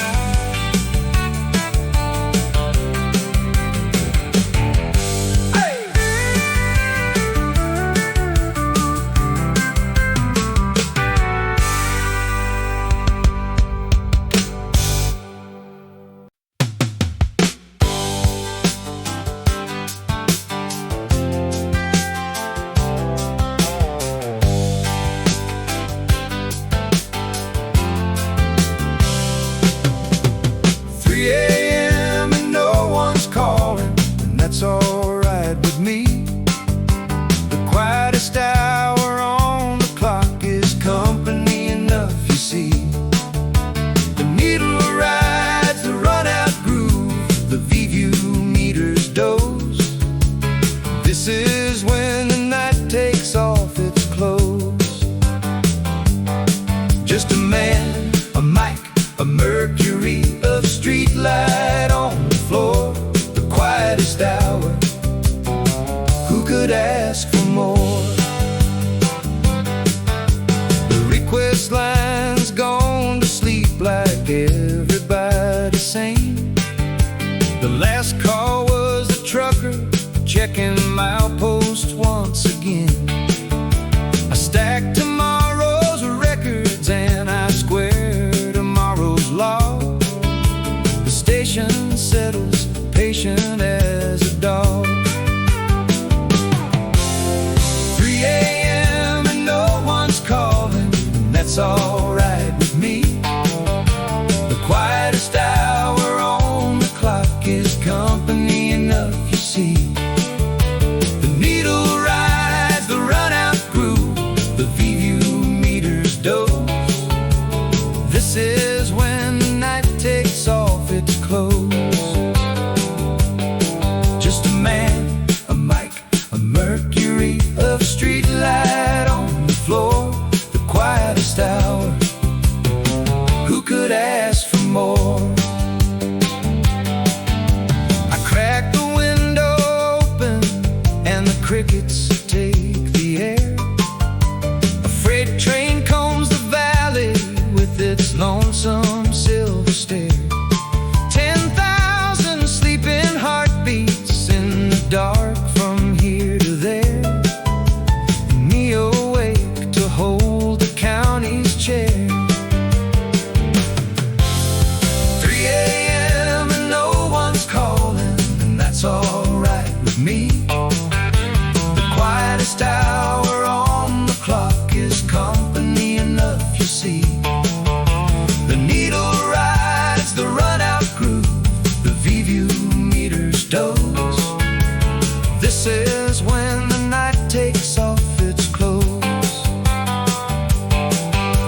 3 a.m. and no one's calling, and that's alright with me. The quietest hour on the clock is company enough, you see. The needle rides the run-out groove, the VView meters doze. This is when the night takes off its clothes. Just a man, a mic, a mercury of street light on the floor. The quietest hour, who could ask for more? The request line's gone to sleep like everybody's sane. The last call was the trucker checking mileposts once again. I stack tomorrow's records and I square tomorrow's law. The station settles, patient as a dog. 3 a.m. and no one's calling, and that's alright with me. The quietest hour on the clock is company enough, you see. The needle rides the run-out groove, the VView meters doze. This is when the night takes off its clothes. Just a man, a mic, a mercury of street light on the floor. The quietest hour, who could ask for more? I crack the window open and the crickets take the air. A freight train combs the valley with its lonesome silver stare. 10,000 sleeping heartbeats in the dark from here to there. Me awake to hold the county's chair. 3 a.m. and no one's calling, and that's alright with me. The quietest hour on the clock is company enough, you see. The needle rides the run-out groove, the VView meters doze. This is when the night takes off its clothes.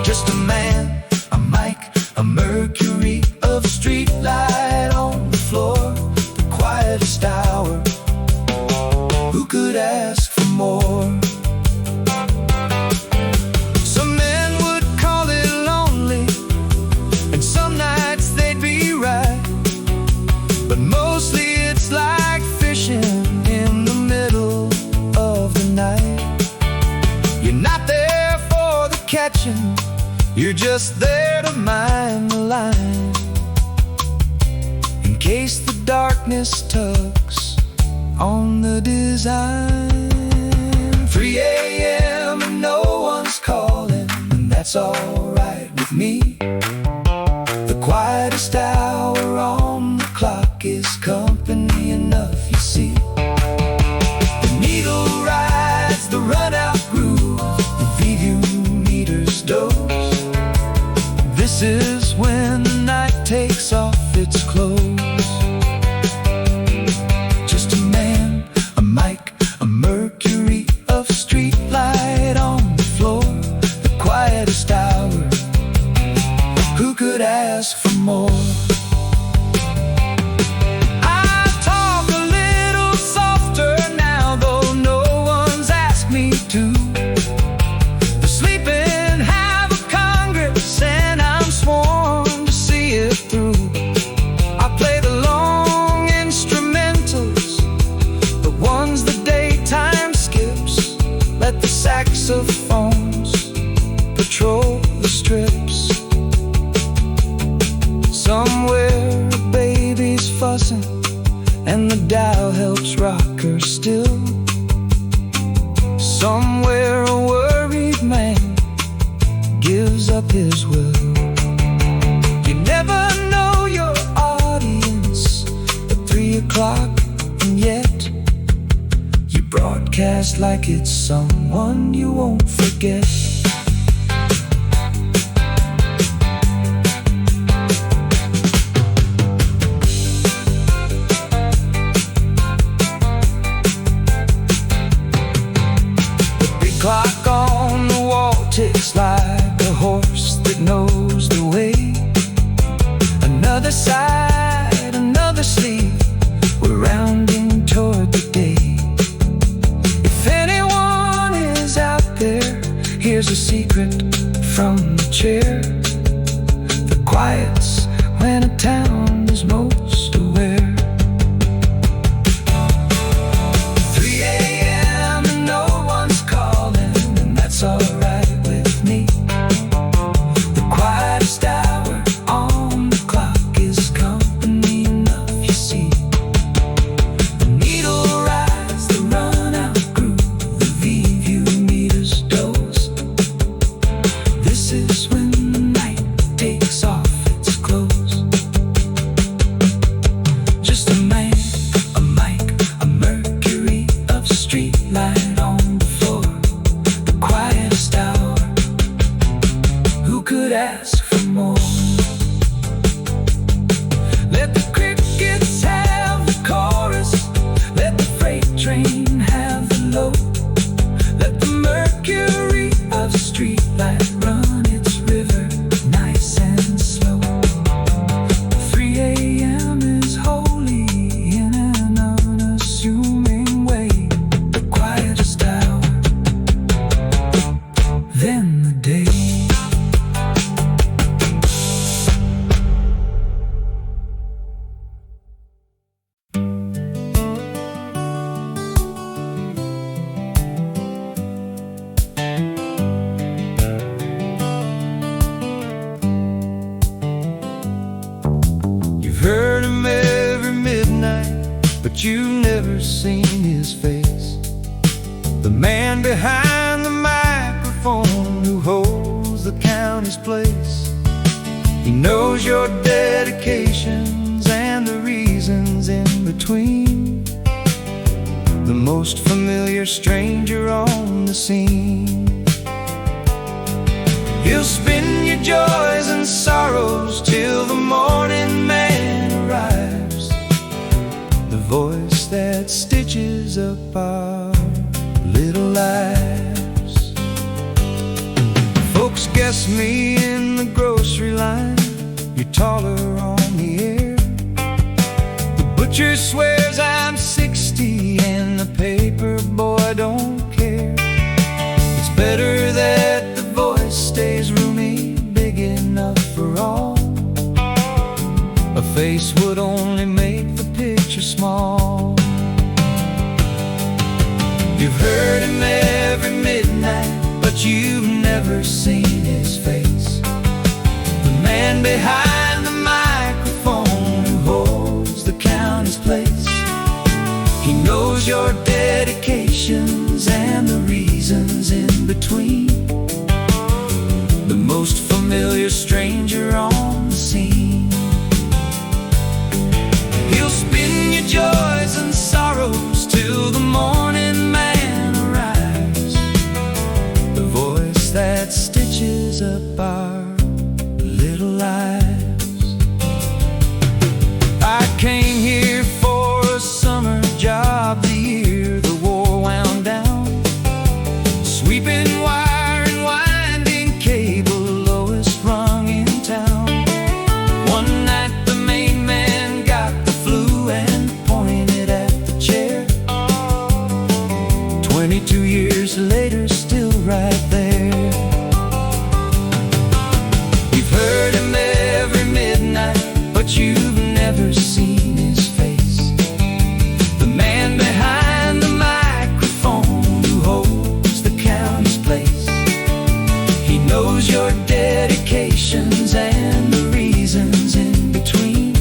Just a man, a mic, a mercury of street light on the floor. The quietest hour, who could ask for more? Some men would call it lonely, and some nights they'd be right. But mostly it's like fishing in the middle of the night. You're not there for the catching, you're just there to mind the line. In case the darkness tugs on the design. 3 a.m. and no one's calling, and that's alright with me. The quietest hour on the clock is company enough, you see. The needle rides the run-out groove, the VView meters doze. This is when the night takes off its clothes. Just a man, a mic, a mercury of street light on the floor. The quietest hour, who could ask for more? I talk a little softer now, though no one's asked me to. The sleeping have a Congress, and I'm sworn to see it through. I play the long instrumentals, the ones the daytime skips. Let the saxophones patrol the strips. Somewhere a baby's fussing, and the dial helps rock her still. Somewhere a worried man gives up his will. You never know your audience at 3 o'clock, and yet you broadcast like it's someone you won't forget. chair. The quiet's when a town is most aware. 3 a.m. and no one's calling, and that's alright with me. The quietest hour on the clock is company enough, you see. The needle rise, the run out groove, the V-view meters doze. This is when the night takes off its clothes. Just a man, a mic, a mercury of street light on the floor. The quietest hour, who could ask for more? Let the crickets have the chorus, let the freight train have the low. Let the mercury of street light run its river nice and slow. 3 a.m. is holy in an unassuming way. The quietest hour, then the day. You've heard him every midnight, but you've never seen his face. The man behind the microphone who holds the county's place. He knows your dedications and the reasons in between. The most familiar stranger on the scene. He'll spin your joys and sorrows till the morning man arrives. The voice that stitches up our little lives. Folks guess me in the grocery line, you're taller on the air. The butcher swears I'm 60 and the paper boy don't care. It's better that the voice stays roomy, big enough for all. A face would only make the picture small. You've heard him every midnight, but you've never seen his face. The man behind the microphone who holds the county's place. He knows your dedications and the reasons in between. The most familiar stranger on the scene. He'll spin your joys and sorrows till the morning man arrives. The voice that stitches up our little lives. I came here for a summer job the year the war wound down. Sweeping wire and winding cable, lowest rung in town. One night the main man got the flu and pointed at the chair. 22 years later, still right there. You've heard him every midnight, but you've never seen his face. The man behind the microphone who holds the county's place. He knows your dedications and the reasons in between.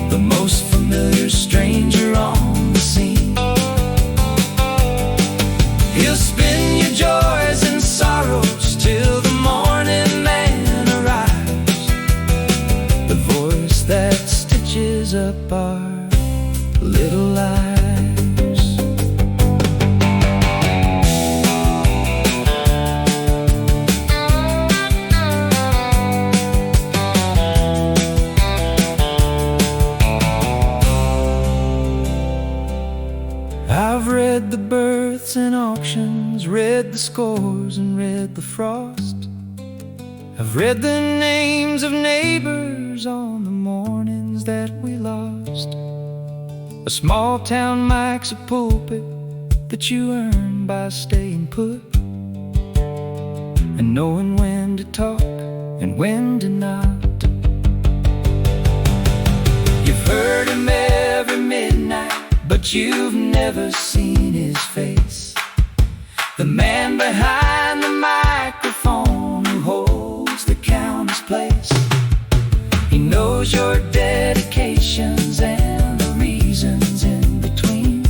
The most familiar stranger on the scene. He'll spin your joys and sorrows till the morning man arrives. The voice that stitches up our little lives. I've read the births and auctions, read the scores and read the frost. I've read the names of neighbors on the mornings that we lost. A small town mic's a pulpit that you earn by staying put. and knowing when to talk and when to not. You've heard him every midnight, but you've never seen his face. The man behind the microphone who holds the counter's place. He knows your dedications and the reasons in between.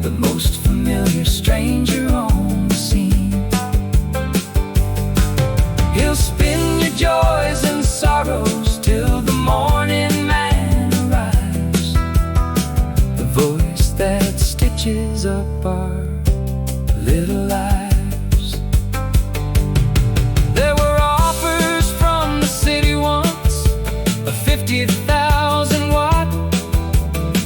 The most familiar stranger on the scene. He'll spin your joys and sorrows till the morning man arrives. The voice that stitches up our little lives. There were offers from the city once, a 50,000 watt,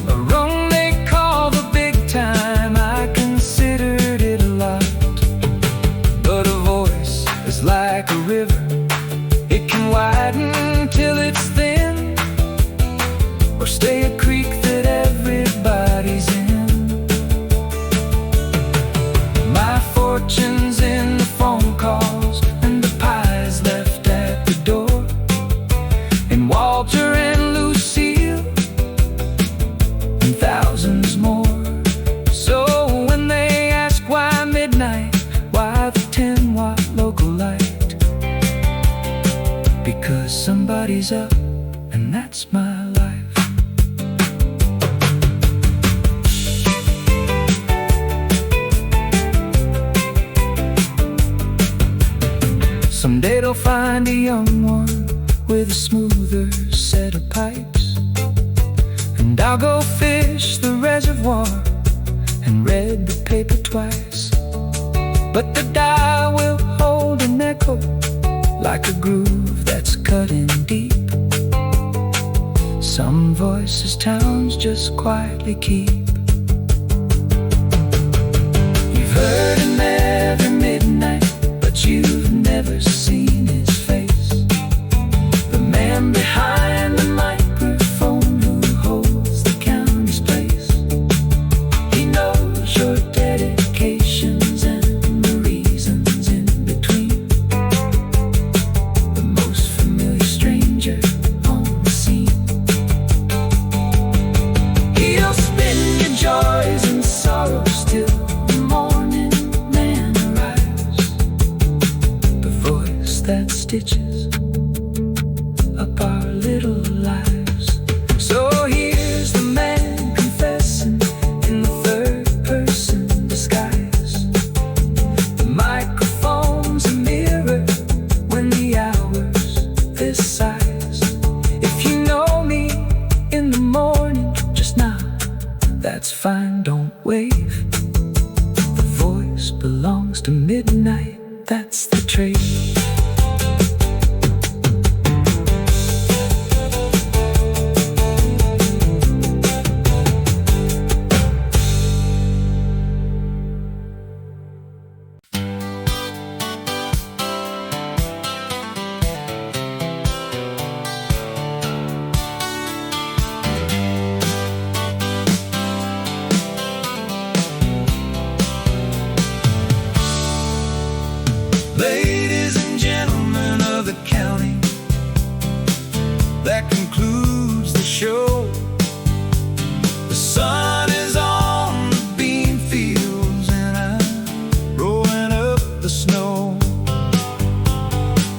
a rung they call the big time. I considered it a lot, but a voice is like a river. It can widen till it's thin, or stay a creek that everybody's in. My fortune's in the phone calls and the pies left at the door, and Walter and Lucille and thousands more. So when they ask why midnight, why the 10-watt local light, because somebody's up and that's my life. Someday they'll find a young one with a smoother set of pipes, and I'll go fish the reservoir and read the paper twice. But the dial will hold an echo like a groove that's cutting deep. Some voices towns just quietly keep. You've heard him every midnight, but you've never seen his face. The man behind the microphone who holds the county's place. He knows your dedications and the reasons in between. The most familiar stranger on the scene. He'll spin your joys and sorrows till the morning man arrives. The voice that stitches up our little lives. So here's the man confessing in the third person disguise. The microphone's a mirror when the hour's this size. If you know me in the morning, just nod, that's fine, don't wave. The voice belongs to midnight, that's the trade. Ladies and gentlemen of the county, that concludes the show. The sun is on the bean fields and I'm rolling up the snow.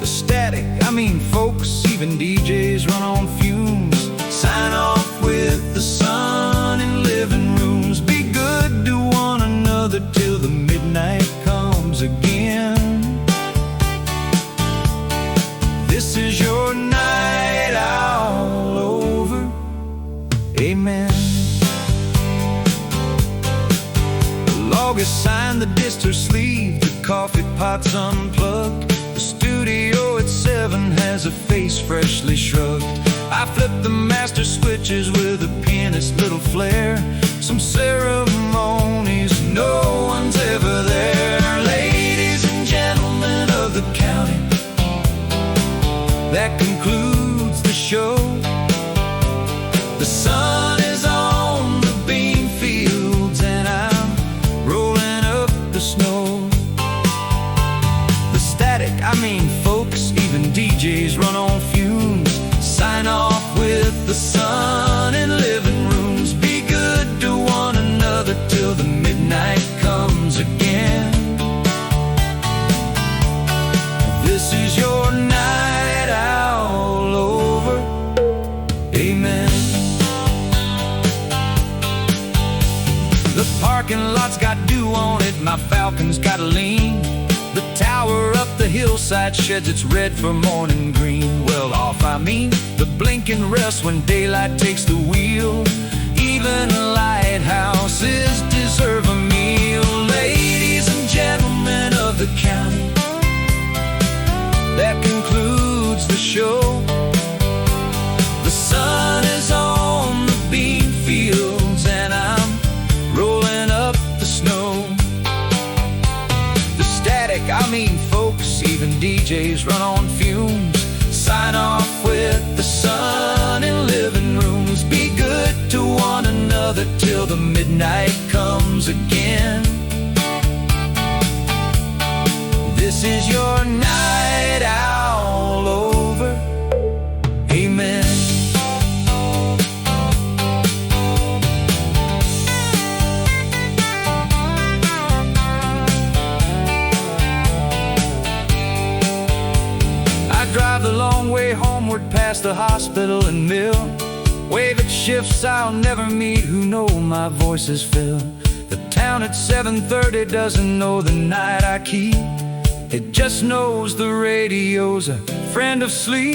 The static, I mean folks, even DJs run on fumes. Sign off with the sun in living rooms. Be good to one another till the midnight comes again. This is your night all over, amen. The log is signed, the dist her sleeve, the coffee pot's unplugged. The studio at 7 has a face freshly shrugged. I flip the master switches with a pianist's little flair. Some ceremonies, no one's ever there. Ladies and gentlemen of the county, that concludes the show. The sun is on the bean fields and I'm rolling up the snow. the sun in living rooms. Be good to one another till the midnight comes again. This is your night all over. Amen. The parking lot's got dew on it, my falcon's got a lean. The tower up the hillside sheds its red for morning green. Well, off I mean, the blinking rest when daylight takes the wheel. Even lighthouses deserve a meal. Ladies and gentlemen of the county, that concludes the show. The sun is on the bean fields and I'm rolling up the snow. The static, I mean folks, even DJs run on fumes. Sign off with the sun in living rooms. Be good to one another till the midnight comes again. This is your night all over. Amen. I drive the long way homeward past the hospital and mill. Wave at shifts I'll never meet who know my voice is Phil. The town at 7:30 doesn't know the night I keep. It just knows the radio's a friend of sleep.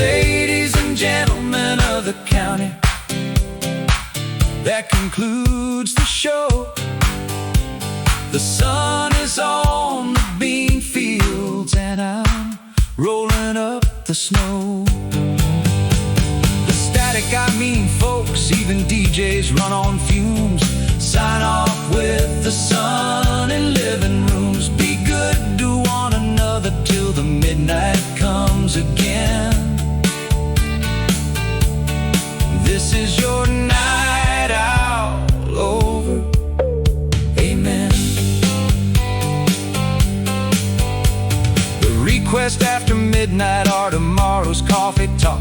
Ladies and gentlemen of the county, that concludes the show. The sun is on the bean fields and I'm rolling up the snow. The static, I mean folks, even DJs run on fumes. Sign off with the sun in living rooms. Be good to one another till the midnight comes again. This is your night all over. Amen. The request after midnight are tomorrow's coffee talk.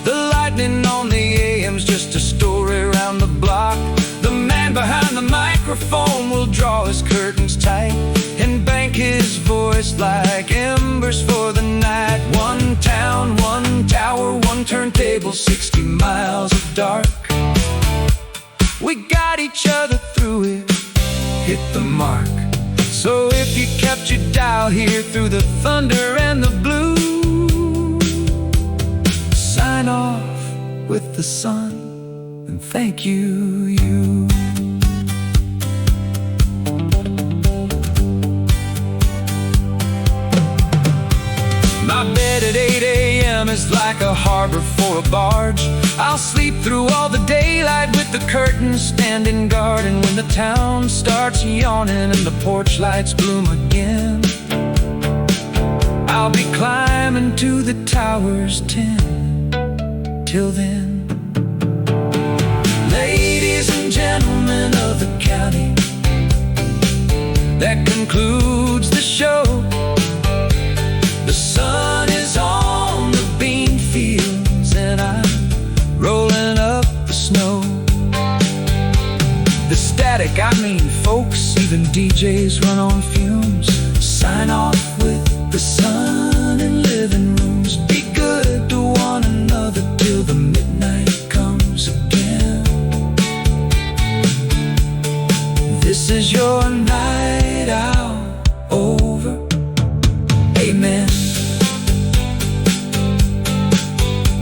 The lightning on the AM's just a story around the block. The man behind the microphone will draw his curtains tight and bank his voice like embers for the night. One town, one tower, one turntable, 60 miles of dark. We got each other through it, hit the mark. So if you kept your dial here through the thunder and the blue, sign off with the sun and thank you, you. My bed at 8 a.m. is like a harbor for a barge. I'll sleep through all the daylight with the curtains standing guard. And when the town starts yawning and the porch lights bloom again, I'll be climbing to the tower's 10. Till then, ladies and gentlemen of the county, that concludes the show. The sun is on the bean fields and I'm rolling up the snow. The static, I mean folks, even DJs run on fumes. Sign off with the sun in living rooms. Be good to one another till the midnight comes again. This is your night out over. Amen.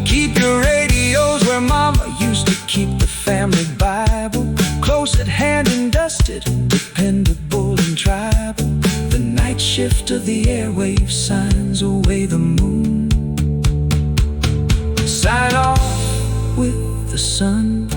Keep your radios where Mama used to keep the family Bible, close at hand and dusted, dependable and tribal. The night shift of the airwaves signs away the moon. Sign off with the sun